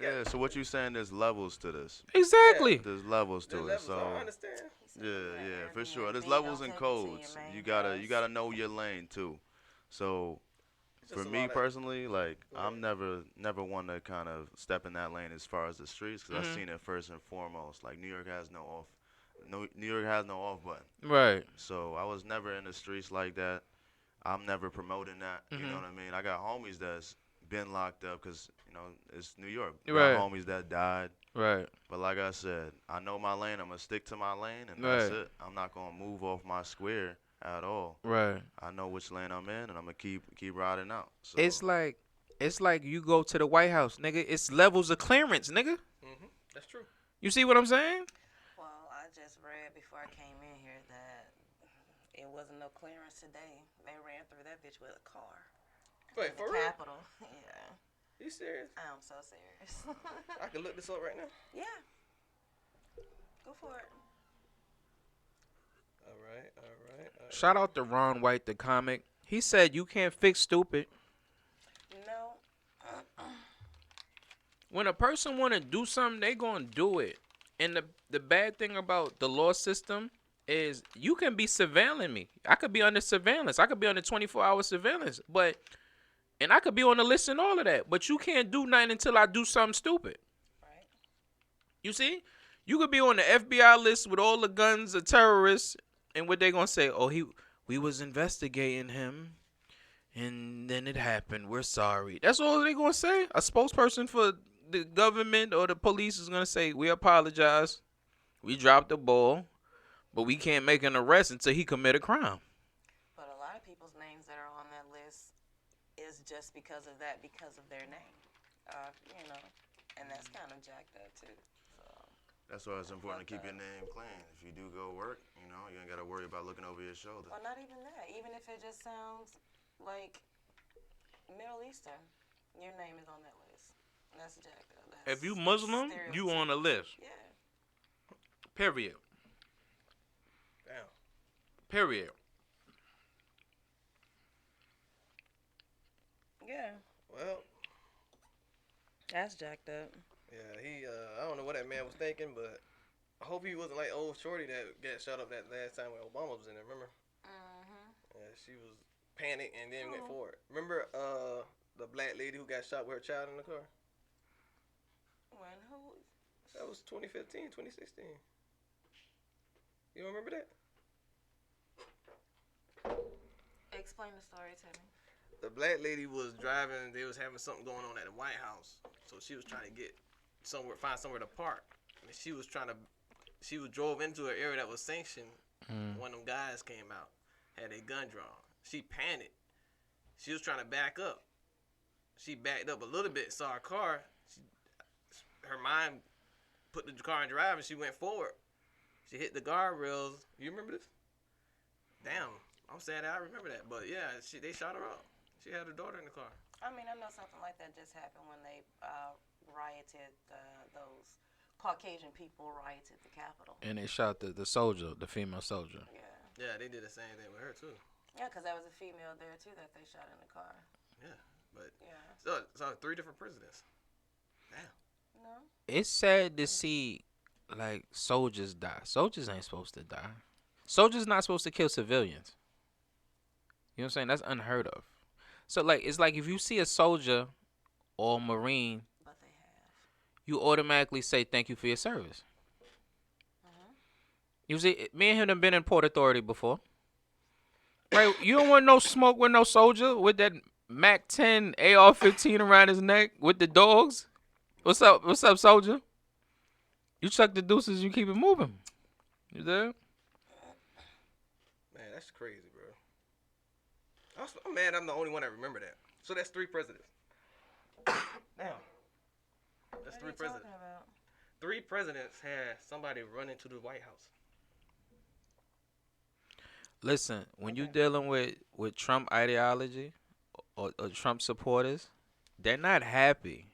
Yeah, so what you saying, there's levels to this. Exactly. Yeah, there's levels to it. So I understand. yeah, for sure. There's levels and codes. You gotta know your lane too. So for me personally, like I'm never one to kind of step in that lane as far as the streets because I've seen it first and foremost. Like New York has no off button. Right. So I was never in the streets like that. I'm never promoting that. You know what I mean? I got homies that's been locked up because it's New York. Right. Got homies that died. Right. But like I said, I know my lane. I'm gonna stick to my lane, and that's it. I'm not gonna move off my square at all. Right. I know which lane I'm in, and I'm gonna keep riding out. So. It's like you go to the White House, nigga. It's levels of clearance, nigga. That's true. You see what I'm saying? Well, I just read before I came in here that it wasn't no clearance today. They ran through that bitch with a car. Wait, in for the real? Capitol. Yeah. You serious? I'm so serious. I can look this up right now. Yeah. Go for it. All right. Shout out to Ron White, the comic. He said you can't fix stupid. No. When a person want to do something, they gonna do it. And the bad thing about the law system is you can be surveilling me. I could be under surveillance. I could be under 24-hour surveillance. And I could be on the list and all of that. But you can't do nothing until I do something stupid. Right. You see? You could be on the FBI list with all the guns of terrorists. And what they gonna say? Oh, we was investigating him. And then it happened. We're sorry. That's all they gonna say. A spokesperson for the government or the police is gonna say, we apologize. We dropped the ball. But we can't make an arrest until he commit a crime. But a lot of people's names that are on that list is just because of their name. And that's kind of jacked up too. So. That's why it's important to keep your name clean. If you do go work, you ain't got to worry about looking over your shoulder. Well, not even that. Even if it just sounds like Middle Eastern, your name is on that list. That's jacked up. If you Muslim, you on the list. Yeah. Period. Damn. Period. Yeah. Well. That's jacked up. Yeah, I don't know what that man was thinking, but I hope he wasn't like old shorty that got shot up that last time when Obama was in there, remember? Yeah, she was panicked and then went for it. Remember the black lady who got shot with her child in the car? When who? That was 2015, 2016. You don't remember that? Explain the story to me. The black lady was driving. They was having something going on at the White House, so she was trying to find somewhere to park. And she drove into an area that was sanctioned One of them guys came out, had a gun drawn. She panicked. She was trying to back up. She backed up a little bit, saw a car. Her mind put the car in drive, and she went forward. She hit the guardrails. You remember this? Damn, I'm sad I remember that. But yeah, they shot her up. She had her daughter in the car. I mean, I know something like that just happened when they rioted. Those Caucasian people rioted the Capitol. And they shot the soldier, the female soldier. Yeah. Yeah, they did the same thing with her too. Yeah, because there was a female there too that they shot in the car. Yeah, but yeah. So 3 different presidents. Damn. No. It's sad to see like soldiers die. Soldiers ain't supposed to die. Soldiers not supposed to kill civilians. You know what I'm saying? That's unheard of. So like it's like if you see a soldier or a Marine, But they have. you automatically say thank you for your service. You see, me and him have been in Port Authority before. Right? You don't want no smoke with no soldier with that Mac 10 AR-15 around his neck with the dogs. What's up? What's up, soldier? You chuck the deuces, you keep it moving. You there? Man, that's crazy, bro. I'm mad I'm the only one that remember that. So that's 3 presidents. Damn. That's 3 presidents. About? 3 presidents had somebody run into the White House. Listen, when you dealing with Trump ideology or Trump supporters, they're not happy.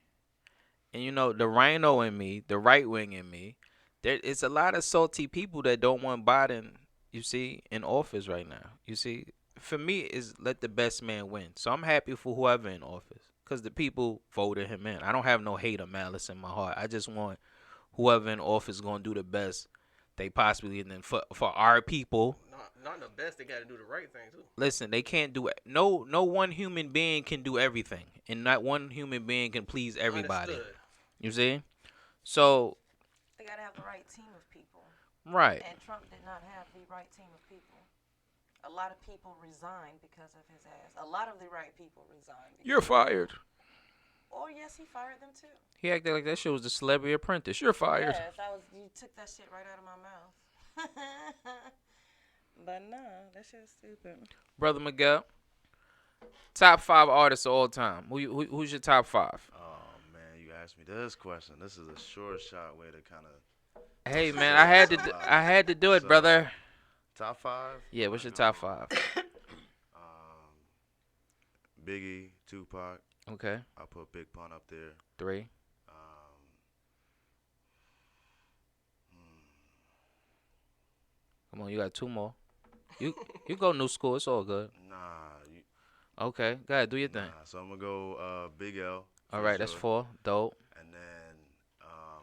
And you know, the rhino in me, the right wing in me, there is a lot of salty people that don't want Biden, you see, in office right now. You see, for me, is let the best man win. So I'm happy for whoever in office because the people voted him in. I don't have no hate or malice in my heart. I just want whoever in office going to do the best they possibly, and then for our people. Not the best. They got to do the right thing too. Listen, they can't do it. No one human being can do everything, and not one human being can please everybody. Understood. You see? So They got to have the right team of people. right. And Trump did not have the right team of people. A lot of people resigned because of his ass. A lot of the right people resigned. You're fired. Oh, yes, he fired them too. He acted like that shit was the Celebrity Apprentice. You're fired. Yes, you took that shit right out of my mouth. But no, that shit's stupid. Brother Miguel, top 5 artists of all time. Who's your top 5? Oh man, you asked me this question. This is a sure shot way to kind of. Hey man, I had to do it, So, brother. Top 5. Yeah, what's your top 5? Biggie, Tupac. Okay, I put Big Pun up there. 3. Come on, you got 2 more. You go new school. It's all good. Okay, go ahead, do your thing. So I'm gonna go Big L. All right, that's 4. Dope. And then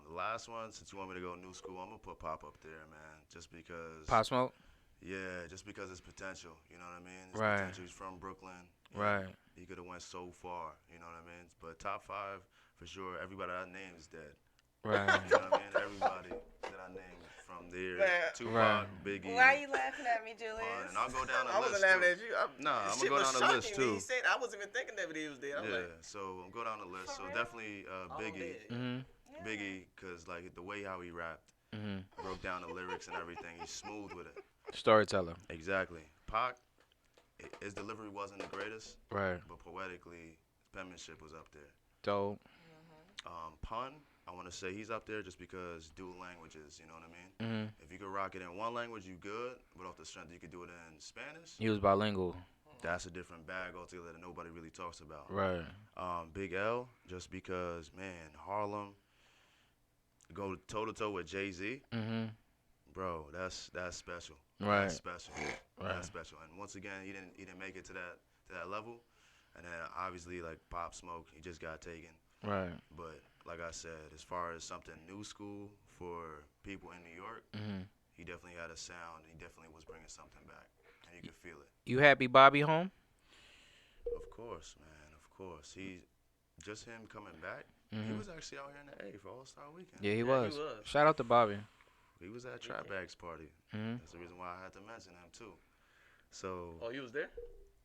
the last one, since you want me to go new school, I'm gonna put Pop up there, man. Just because. Pop Smoke. Yeah, just because it's potential. You know what I mean? It's Right. Potential. He's from Brooklyn. Right. He could have went so far. You know what I mean? But top 5 for sure. Everybody I named is dead. Right. You know what I mean? Everybody that I named from there. Man. Tupac, Right. Biggie. Why are you laughing at me, Julius? And I'll go down the I list wasn't laughing too. at you. Nah, I'm Shit gonna go was down the list shocking me. too. He said I wasn't even thinking that he was dead. I'm Yeah, like, so I'm go down the list. So For real? definitely all Biggie, dead. Mhm. Yeah. Biggie, cause like the way how he rapped, Mhm. broke down the lyrics and everything. He's smooth with it. Storyteller. Exactly. Pac, his delivery wasn't the greatest, Right. but poetically, his penmanship was up there. Dope. Pun, I want to say he's up there just because dual languages. You know what I mean? Mhm. If you could rock it in one language, you good. But off the strength, you could do it in Spanish. He was bilingual. That's a different bag altogether that nobody really talks about. Right. Big L, just because, man, Harlem, go toe to toe with Jay-Z, Mhm. bro. That's special. Right. That's special. Right. That's special. And once again, he didn't make it to that level. And then obviously like Pop Smoke, he just got taken. Right. But like I said, as far as something new school for people in New York, Mhm. he definitely had a sound. He definitely was bringing something back, and you could feel it. You happy Bobby home? Of course, man. Of course. He just him coming back. He Mhm. was actually out here in the A for All-Star Weekend. Yeah, he he was. was. Shout out to Bobby. He was at Trap Bags party. Mhm. That's the reason why I had to mention him too. So Oh, you was there?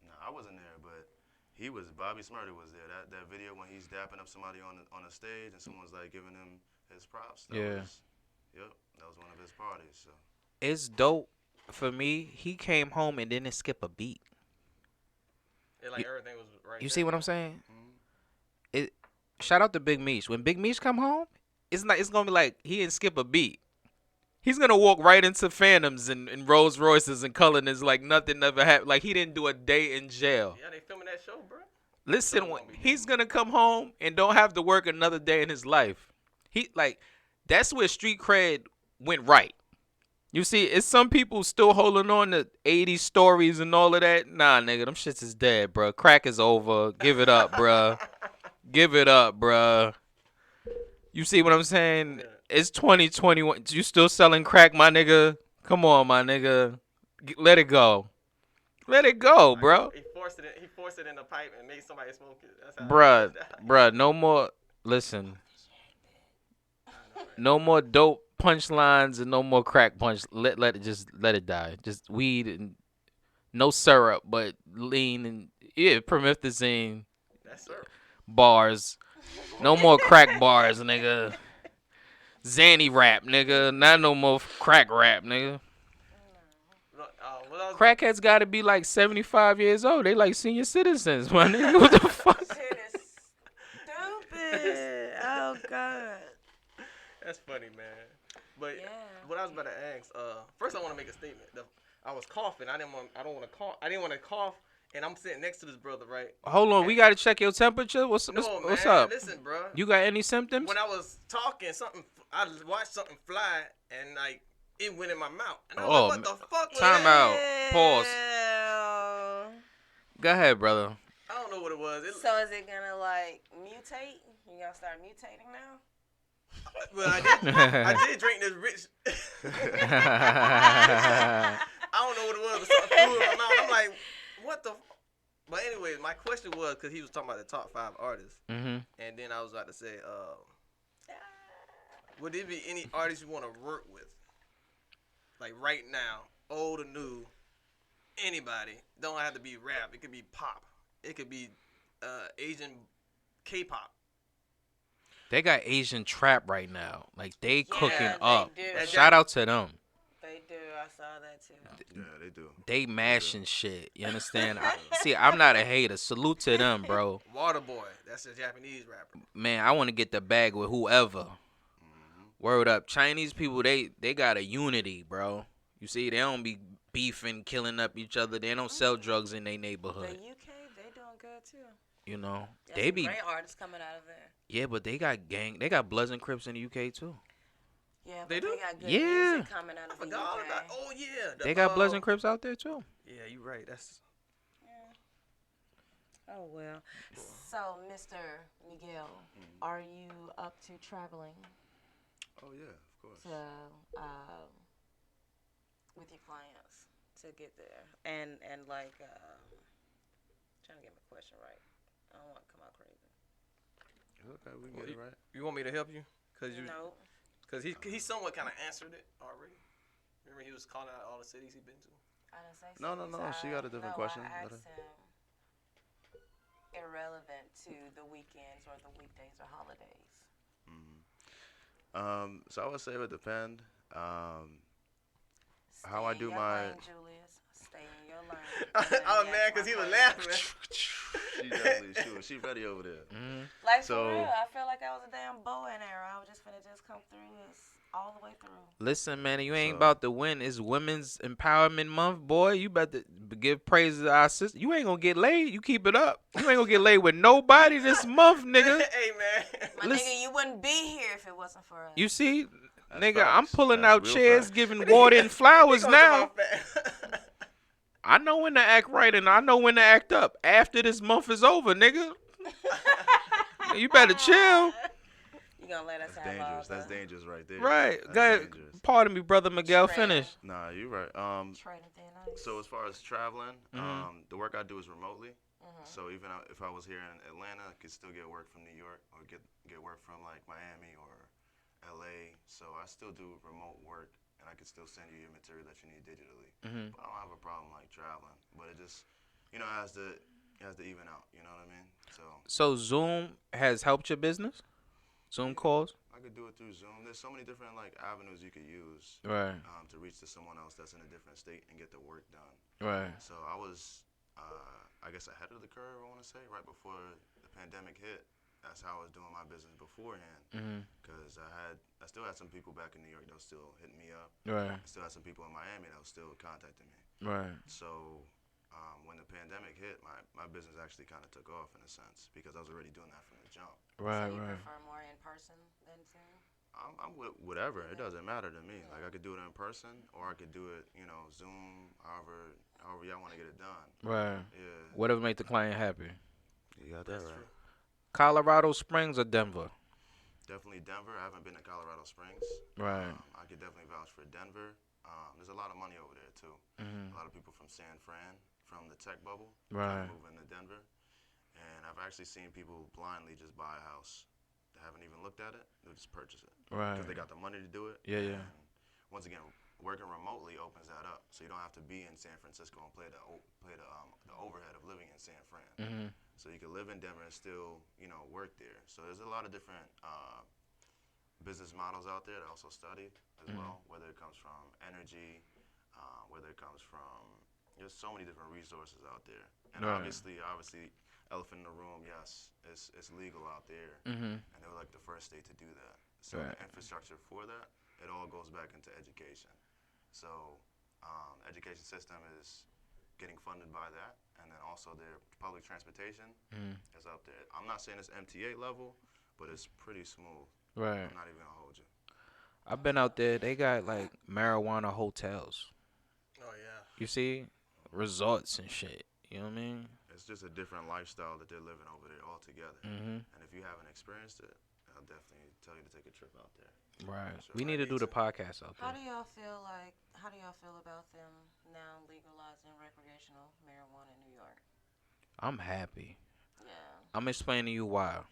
no, I wasn't there, but he was. Bobby Smurder was there. That video when he's dapping up somebody on the stage and someone's like giving him his props. That Yeah. was, yep, that was one of his parties. So It's dope for me, he came home and didn't skip a beat. It like everything was right You there. see what I'm saying? Mhm. It. Shout out to Big Meech. When Big Meech come home, it's not. It's gonna be like he didn't skip a beat. He's gonna walk right into Phantoms and Rolls Royces and Cullinans like nothing ever happened. Like he didn't do a day in jail. Yeah, they filming that show, bro. Listen, Show gonna be he's hitting. gonna come home and don't have to work another day in his life. He like that's where street cred went right. You see, it's some people still holding on to 80 stories and all of that. Nah, nigga, them shits is dead, bro. Crack is over. Give it up, bruh. Give it up, bruh. You see what I'm saying? Yeah. It's 2021. You still selling crack, my nigga? Come on, my nigga. Let it go. Let it go, Like, bro. he forced it. He forced it in the pipe and made somebody smoke it. That's how. Bruh, no more. Listen, no more dope punchlines and no more crack punch. Let it die. Just weed and no syrup, but lean and yeah, promethazine That's sir. bars. No more crack bars, nigga. Zanny rap, nigga. Not no more crack rap, nigga. What I was Crackheads gotta be like 75 years old. They like senior citizens, my nigga. What the fuck? Shit is stupid. Oh God. That's funny, man. But Yeah. what I was about to ask, first I want to make a statement. I was coughing. I don't want to cough. I didn't want to cough, and I'm sitting next to this brother, right? Hold on, we gotta check your temperature. What's No, what's man. up? Listen, bro. You got any symptoms? When I was talking, I watched something fly, and like it went in my mouth, and I was Oh, like, "What the fuck was time that?" out. Pause. Ew. Go ahead, brother. I don't know what it was. So is it gonna like mutate? You gonna start mutating now? Well, I did drink this rich. I don't know what it was, but something flew in my mouth. I'm like, what the? But anyways, my question was because he was talking about the top 5 artists, Mhm. and then I was about to say, would there be any artists you want to work with, like right now, old or new, anybody? Don't have to be rap. It could be pop. It could be Asian K-pop. They got Asian trap right now. Like they cooking they up. do. Shout out to them. They do. I saw that too. Yeah, they do. They mashing shit. You understand? See, I'm not a hater. Salute to them, bro. Waterboy. That's a Japanese rapper. Man, I want to get the bag with whoever. Word up. Chinese people, they got a unity, bro. You see, they don't be beefing, killing up each other. They don't sell drugs in their The neighborhood. UK, they doing good too. You know, There's they some be great artists coming out of there. yeah, but they got they got Bloods and Crips in the UK too. Yeah, but They do? got good Yeah. music coming out I of the forgot all UK. about. Oh yeah. They got Bloods and Crips out there too. Yeah, you're right. That's. Oh well. So, Mr. Miguel, are you up to traveling Oh yeah, of course. to with your clients to get there? And like trying to get my question right. I don't want to come out crazy. Okay, we can Well, get it right. You want me to help you? No. Cause he somewhat kind of answered it already. Remember he was calling out all the cities he been to. I didn't say No, cities. she got a different question. I Let her- asked him irrelevant to the weekends or the weekdays or holidays. So I would say it would depend. How Stay I in do your my- lane, Julius. Stay in your lane. Oh Let me man, ask cause my he was question. laughing. She definitely she ready over there. Like So- for real, I feel like I was a damn bow and arrow. I was just finna just come through this all the way through. Listen, man, you ain't So- about to win. It's Women's Empowerment Month, boy. You better give praise to our sister. You ain't gonna get laid. You keep it up. You ain't gonna get laid with nobody this month, nigga. Hey man. My Listen- nigga, you wouldn't be here if it wasn't for us. You see, That's nigga, I'm facts. pulling That's out real chairs, facts. giving water and flowers He now. gonna come out I know when to act right and I know when to act up. After this month is over, nigga, you better chill. You gonna let us That's have dangerous. all That's the dangerous right there. Right. That's Go ahead. dangerous. Pardon me, brother Miguel. Trade. Finish. Nah, you're right. trading thin ice. So as far as traveling, Mhm. the work I do is remotely. Mhm. So even if I was here in Atlanta, I could still get work from New York or get work from like Miami or LA. So I still do remote work, and I can still send you your material that you need digitally. Mhm. But I don't have a problem like traveling, but it just has to even out. You know what I mean? So So Zoom has helped your business? Zoom calls? I could do it through Zoom. There's so many different like avenues you could use Right. to reach to someone else that's in a different state and get the work done. Right. So I was, I guess, ahead of the curve. I want to say right before the pandemic hit. That's how I was doing my business beforehand. Mhm. Because I still had some people back in New York that was still hitting me up. Right. I still had some people in Miami that was still contacting me. Right. So when the pandemic hit, my business actually kind of took off in a sense because I was already doing that from the jump. Right. So you Right. prefer more in person than Zoom? I'm with whatever. It doesn't matter to me. Like I could do it in person or I could do it, Zoom, however y'all want to get it done. Right. Yeah. Whatever make the client happy. You got that That's right. true. Colorado Springs or Denver? Definitely Denver. I haven't been to Colorado Springs. Right. I could definitely vouch for Denver. There's a lot of money over there too. Mhm. A lot of people from San Fran, from the tech bubble, Right. moving to Denver. And I've actually seen people blindly just buy a house. They haven't even looked at it. They'll just purchase it Right. because they got the money to do it. Yeah, yeah. And once again, working remotely opens that up, so you don't have to be in San Francisco and play the overhead of living in San Fran. Mhm. So you can live in Denver and still, work there. So there's a lot of different business models out there that I also studied as well, whether it comes from energy, whether it comes from, there's so many different resources out there. And Right. obviously, elephant in the room, yes, it's legal out there. Mhm. And they were like the first state to do that. So Right. the infrastructure for that, it all goes back into education. So education system is getting funded by that, and then also their public transportation Mhm. is up there. I'm not saying it's MTA level, but it's pretty smooth. Right. I'm not even gonna hold you. I've been out there. They got like marijuana hotels. Oh yeah. You see, resorts and shit. You know what I mean? It's just a different lifestyle that they're living over there altogether. Mhm. And if you haven't experienced it, I'll definitely tell you to take a trip out there. Right. Sure. We need to do the podcast out How there. do y'all feel about them now legalizing recreational marijuana in New York? I'm happy. Yeah. I'm explaining to you why.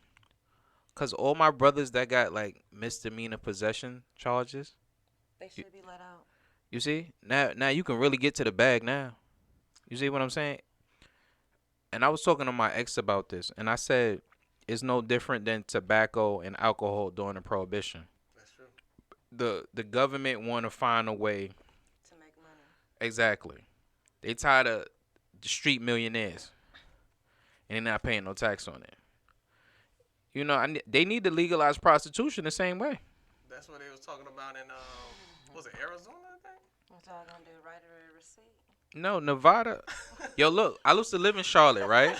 Cause all my brothers that got like misdemeanor possession charges, They should be let out. you see, now you can really get to the bag now. You see what I'm saying? And I was talking to my ex about this, and I said it's no different than tobacco and alcohol during the prohibition. That's true. The government want to find a way. To make money. Exactly. They tired of the street millionaires, and they're not paying no tax on it. You know, they need to legalize prostitution the same way. That's what they was talking about in was it Arizona? I think. What y'all gonna do? Write her a receipt? No, Nevada. Yo, look, I used to live in Charlotte, right?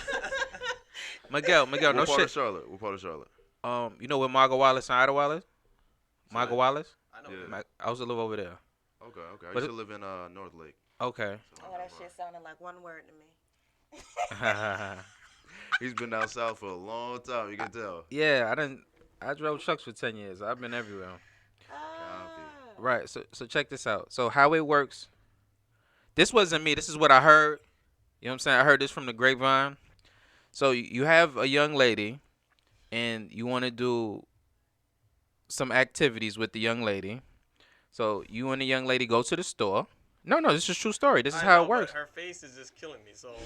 Miguel, What no part shit. of Charlotte? What part of Charlotte? You know where Margot Wallace and Ida Wallace? Margot Wallace? I know. Yeah. that. I used to live over there. Okay. I But used to live in North Lake. Okay. So Oh, not that far. shit sounded like one word to me. He's been down south for a long time. You can tell. Yeah, I drove trucks for 10 years. I've been everywhere. Ah. Right. So check this out. So how it works. This wasn't me. This is what I heard. You know what I'm saying? I heard this from the grapevine. So you have a young lady and you want to do some activities with the young lady. So you and the young lady go to the store. No, this is a true story. This is I how know, it works. But her face is just killing me. So. All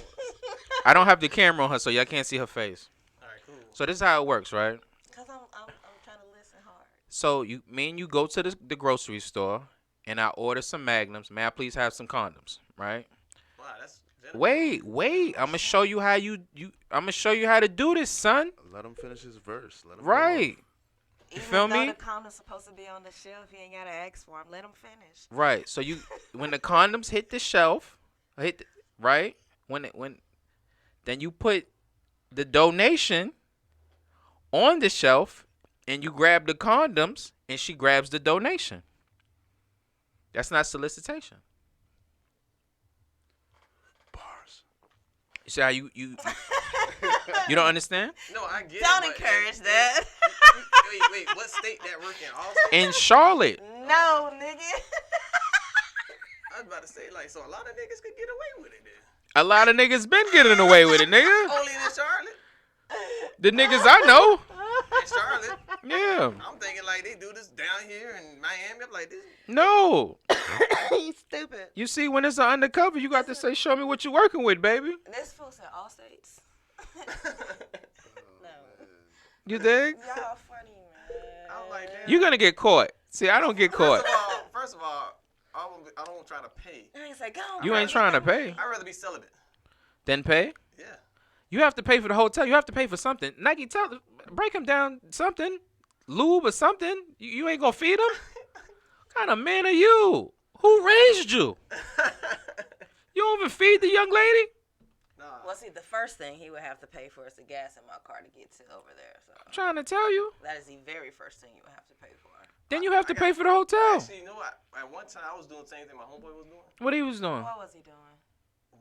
I don't have the camera on her, so y'all can't see her face. right. Cool. So this is how it works, right? Cause I'm trying to listen hard. So me and you go to the grocery store, and I order some Magnums. May I please have some condoms, right? Wow, that's. Wait. I'm gonna show you how I'm gonna show you how to do this, son. Let him finish his verse. Let him Right. Even feel though me? the condom's supposed to be on the shelf, you ain't gotta ask for them. Let them finish. Right. So when the condoms hit the shelf, right? Then you put the donation on the shelf, and you grab the condoms, and she grabs the donation. That's not solicitation. Bars. You see how you you don't understand? No, I get Don't it. but- encourage that. Wait. What state that work in? All In Charlotte. No, nigga. I was about to say, like, so a lot of niggas could get away with it then. A lot of niggas been getting away with it, nigga. Only in Charlotte. The niggas I know. In Charlotte. Yeah. I'm thinking like they do this down here in Miami. I'm like this. No. You stupid. You see, when it's an undercover, you got to say, show me what you working with, baby. This fool said all states. No. You dig? Y'all funny, man. I'm like, damn. You're gonna get caught. See, I don't get caught. First of all, I don't try to pay. And he's like, go. You ain't trying to pay. I'd rather be celibate. Then pay. Yeah. You have to pay for the hotel. You have to pay for something. Nike, break him down something, lube or something. You ain't gonna feed him. What kind of man are you? Who raised you? You don't even feed the young lady. Nah. Well, see, the first thing he would have to pay for is the gas in my car to get to over there. So I'm trying to tell you. that is the very first thing you would have to pay for. Then you have to pay for the hotel. Actually, you know what? At one time, I was doing the same thing my homeboy was doing. What he was doing? What was he doing?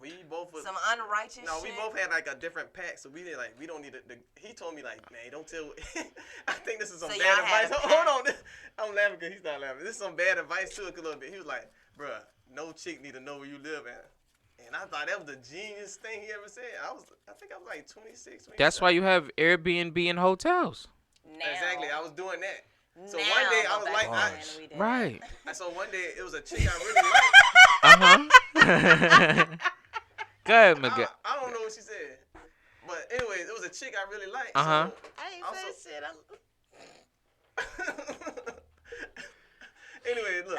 We both was, Some unrighteous No, shit? we both had like a different pack, so we did like we don't need it. He told me like, man, don't tell. I think this is some So bad y'all had advice. a Hold on, I'm laughing because he's not laughing. This is some bad advice too, a little bit. He was like, bruh, no chick need to know where you live at. And I thought that was the genius thing he ever said. I think I was like 26. 27. That's why you have Airbnb and hotels. Now. Exactly, I was doing that. So Now, one day I but was back like, then we didn't. Right. so one day it was a chick I really liked. Go ahead, Miguel. I don't know what she said, but anyways, it was a chick I really liked. Uh-huh. So I ain't Also- said shit. anyway, look,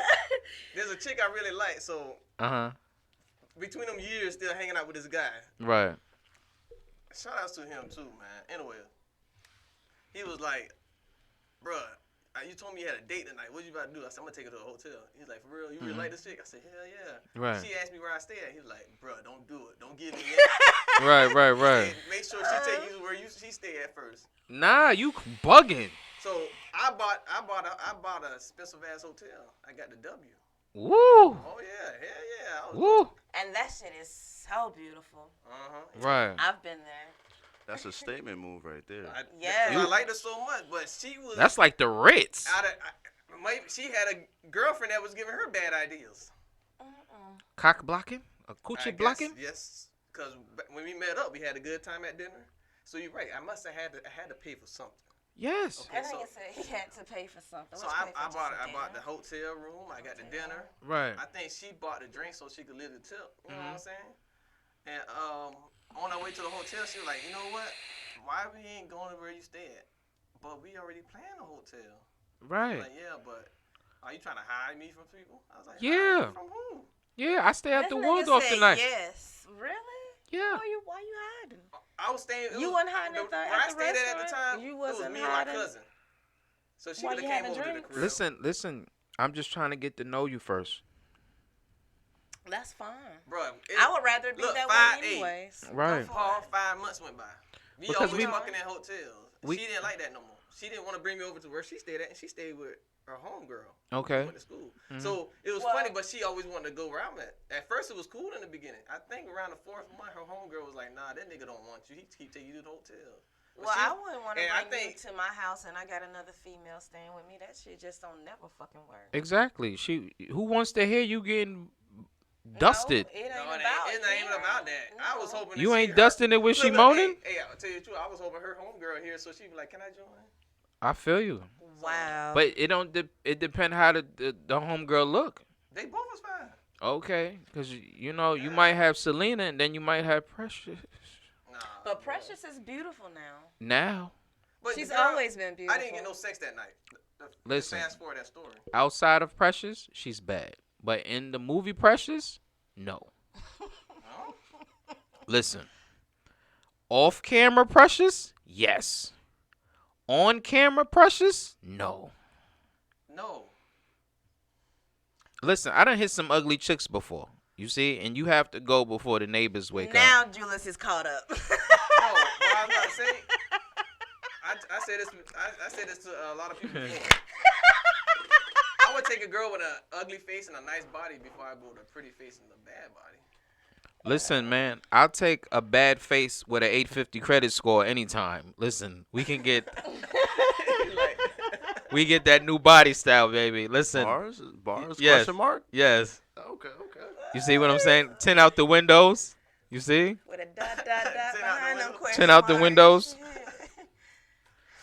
there's a chick I really like. So Uh-huh. between them years, still hanging out with this guy. Right. Shout outs to him too, man. Anyway, he was like, bruh, you told me you had a date tonight. What you about to do? I said, I'm gonna take her to a hotel. He's like, for real? You really like this chick? I said, hell yeah. Right. She asked me where I stay at. He was like, bruh, don't do it. Don't give me that. Right. And make sure she take you where she stay at first. Nah, you bugging. So I bought a expensive ass hotel. I got the W. Woo. Oh yeah, hell yeah. I was, Woo. And that shit is so beautiful. Right. I've been there. That's a statement move right there. Yeah. I liked her so much, but she was. That's like the Ritz. Maybe she had a girlfriend that was giving her bad ideas. Cock blocking? A I coochie guess, blocking? Yes, because when we met up, we had a good time at dinner. So you're right. I must have had to pay for something. Yes. Okay, I think so- it said he had to pay for something. So What's I pay for just a bought the dinner? hotel room. I got the dinner. Right. I think she bought the drink so she could live the tip. You know what I'm saying? And on our way to the hotel, she was like, you know what? Why we ain't going to where you stay at? But we already planned a hotel. Right. Like, yeah, but are you trying to hide me from people? I was like, Yeah. hide me from who? Yeah, I stay at This the nigga Waldorf said tonight. Yes. Really? Yeah. Why you hiding? I was staying. You wasn't hiding at the- where at I the stayed at the restaurant? time. You It was wasn't me and my hiding? cousin. So she Why could you have came having over to the drinks? crib. Listen. I'm just trying to get to know you first. That's fine. Bro, I would rather be look, that 5'8". way anyways. Right. Paul, 5 months went by. We Because always we- fucking in hotels. we- She didn't like that no more. She didn't want to bring me over to where she stayed at, and she stayed with her homegirl. Okay. Went to school. So it was funny, but she always wanted to go where I'm at. At first, it was cool in the beginning. I think around the 4th month, her homegirl was like, nah, that nigga don't want you. He keep taking you to the hotel. But Well, she- I wouldn't want to and I bring you think- to my house and I got another female staying with me. That shit just don't never fucking work. Exactly. Who wants to hear you getting dusted? No, it ain't No, about it ain't even hearing. about that. I was No. hoping You to see ain't her- dusting it when she Look, moaning? Hey, I'll tell you the truth. I was hoping her homegirl here, so she'd be like, can I join? I feel you. Wow. But it don't. It depend how the homegirl look. They both was fine. Okay, because you know you might have Selena and then you might have Precious. Nah, But Precious is beautiful now. Now, But She's the girl- always been beautiful. I didn't get no sex that night. Listen. Fast forward that story. outside of Precious, she's bad. But in the movie Precious, no. No? Listen. Off camera Precious, yes. On camera Precious, no. No. Listen, I done hit some ugly chicks before. You see, and you have to go before the neighbors wake now up. Julius is caught up. No, what I was about to say, I said this. I said this to a lot of people before. I would take a girl with an ugly face and a nice body before I go with a pretty face and a bad body. Listen, man, I'll take a bad face with an 850 credit score anytime. Listen, we can get Like, we get that new body style, baby. Listen. Bars? Yes. Question mark? Yes. Okay. You see what I'm saying? 10 out the windows. You see? With a dot, dot, dot behind them question 10 out the marks. windows.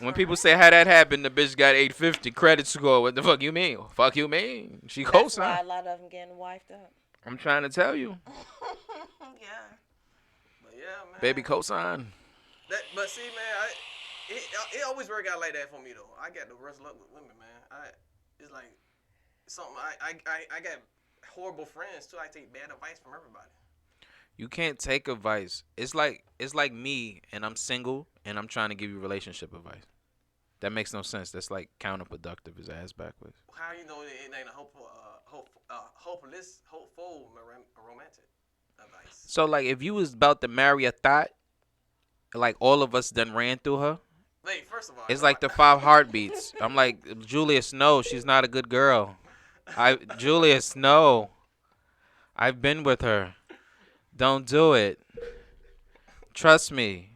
When people say how that happened, the bitch got 850 credit score. What the fuck you mean? Fuck you mean? She That's why a cosign. lot of them getting wifed up. I'm trying to tell you. Yeah. but yeah, man. Baby cosign. But see, man, it always work out like that for me though. I got the worst luck with women, man. It's like something. I got horrible friends too. I take bad advice from everybody. You can't take advice. It's like me and I'm single and I'm trying to give you relationship advice. That makes no sense. That's like counterproductive as ass backwards. How you know it ain't a hopeful romantic advice? So like if you was about to marry a thought, like all of us done ran through her. Wait, first of all, It's no, like the 5 heartbeats. I'm like, Julius, no, she's not a good girl. Julius, no. I've been with her. Don't do it. Trust me.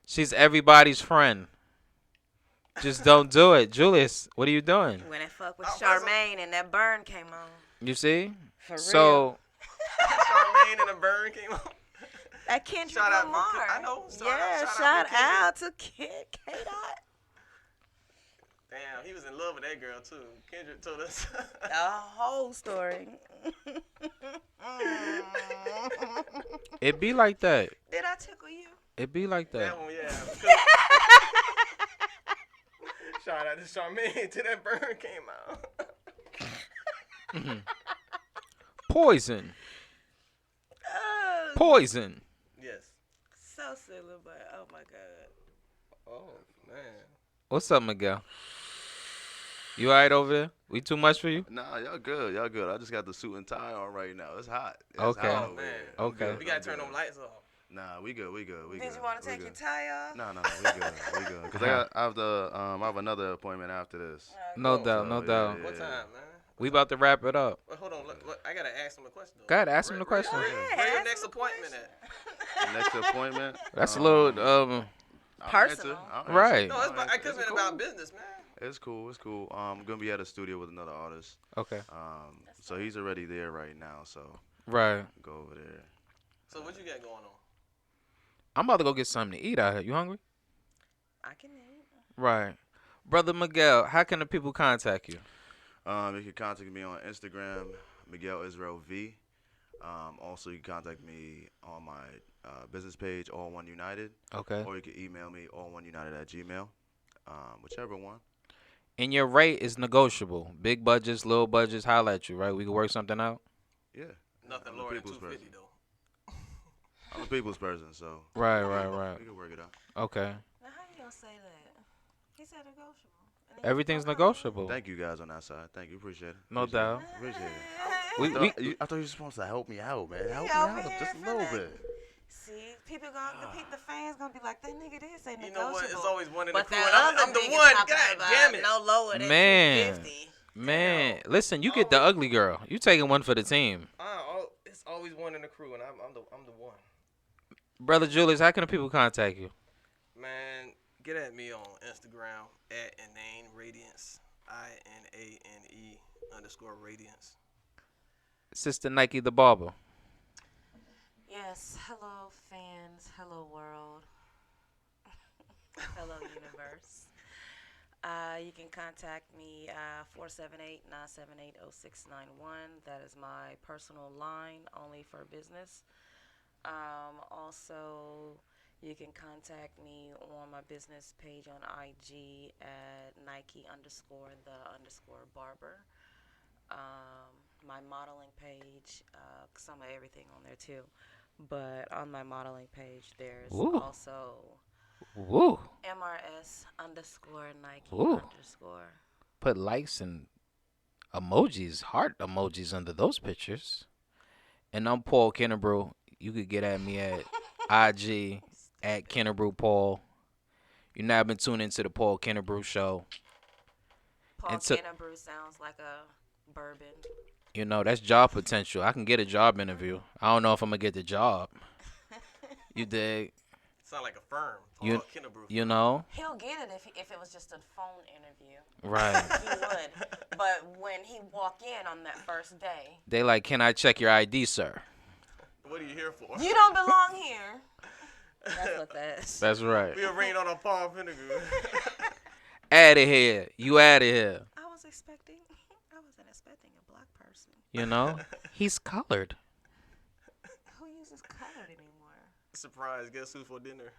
She's everybody's friend. Just don't do it. Julius, what are you doing? When I fuck with Oh, first of- Charmaine and that burn came on. You see? For real. So, Charmaine and a burn came on. That Kendrick Shout out- Lamar. I know. Yeah, Shout shout out out to K-Dot. Damn, he was in love with that girl too. Kendrick told us. The whole story. it be like that. Did I tickle you? It be like that. That one, yeah. Shout out to Charmaine till that burn came out. Poison. Oh, Poison. Yes. so silly, but oh my god. Oh man. What's up, Miguel? You alright over there? We too much for you? Nah, y'all good. Y'all good. I just got the suit and tie on right now. It's hot. It's Okay. hot Oh over man. here. I'm Okay. good. We gotta I'm turn good. them lights off. Nah, we good. We good. We Did good. you want to We take your good. tie off? No, we good. We good. Cause I have another appointment after this. No Oh, doubt, no so, doubt. yeah. What time, man? We about to wrap it up. Wait, hold on. Look, I gotta ask him a question. Though. Go ahead, ask him the question. Where Yeah, your ask next him the appointment at? Next appointment. That's a little I'll Personal. answer. I'll answer. Right. No, I'll it's answer. I could have been about business, man. It's cool. It's cool. I'm gonna be at a studio with another artist. Okay. So he's already there right now. So Right. go over there. So what you got going on? I'm about to go get something to eat out here. You hungry? I can eat. Right. Brother Miguel, how can the people contact you? You can contact me on Instagram, Miguel Israel V. Also, you can contact me on my business page, All One United, Okay. or you can email me allOneUnited@gmail. Whichever one. And your rate is negotiable. Big budgets, little budgets, holla at you, right? We can work something out. Yeah. Nothing I'm a lower than people's 250 person. though. I'm a people's person, so Right. we can work it out. Okay. Now, how you gonna say that? He said negotiable. And then Everything's gonna come negotiable. Thank you guys on that side. Thank you. Appreciate it. No Appreciate doubt. It. Appreciate it. We I thought you were supposed to help me out, man. Help me over out here just a for little that. bit. See, the fans gonna be like, that nigga did say negotiable. You know what? It's always one in the But crew, that and I'm other the nigga one. talking God about damn it. no lower than Man. 250. Man, listen, you get the ugly girl. You taking one for the team. It's always one in the crew, and I'm the one. Brother Julius, how can the people contact you? Man, get at me on Instagram at Inane Radiance, INANE_Radiance. Sister Nike the barber. Yes, hello fans, hello world, hello universe. You can contact me 478-978-0691. That is my personal line, only for business. Also, you can contact me on my business page on IG at Nike_the_barber. My modeling page, some of everything on there too. But on my modeling page, there's Ooh. also Woo. MRS_Nike Ooh. _. Put likes and emojis, heart emojis under those pictures. And I'm Paul Kinebrew. You could get at me at IG at Kinebrew Paul. You've now been tuned into the Paul Kinebrew Show. Paul And to- Kinebrew sounds like a bourbon. You know, that's job potential. I can get a job interview. I don't know if I'm going to get the job. You dig? Sound like a firm. You- Paul Kinebrew. You know? He'll get it if it was just a phone interview. Right. He would. But when he walk in on that first day, They like, can I check your ID, sir? What are you here for? you don't belong here. That's what that is. That's right. We'll rain on a Paul vinegar. Out of here. You out of here. I wasn't expecting a black person. You know? He's colored. Who uses colored anymore? Surprise! Guess who for dinner?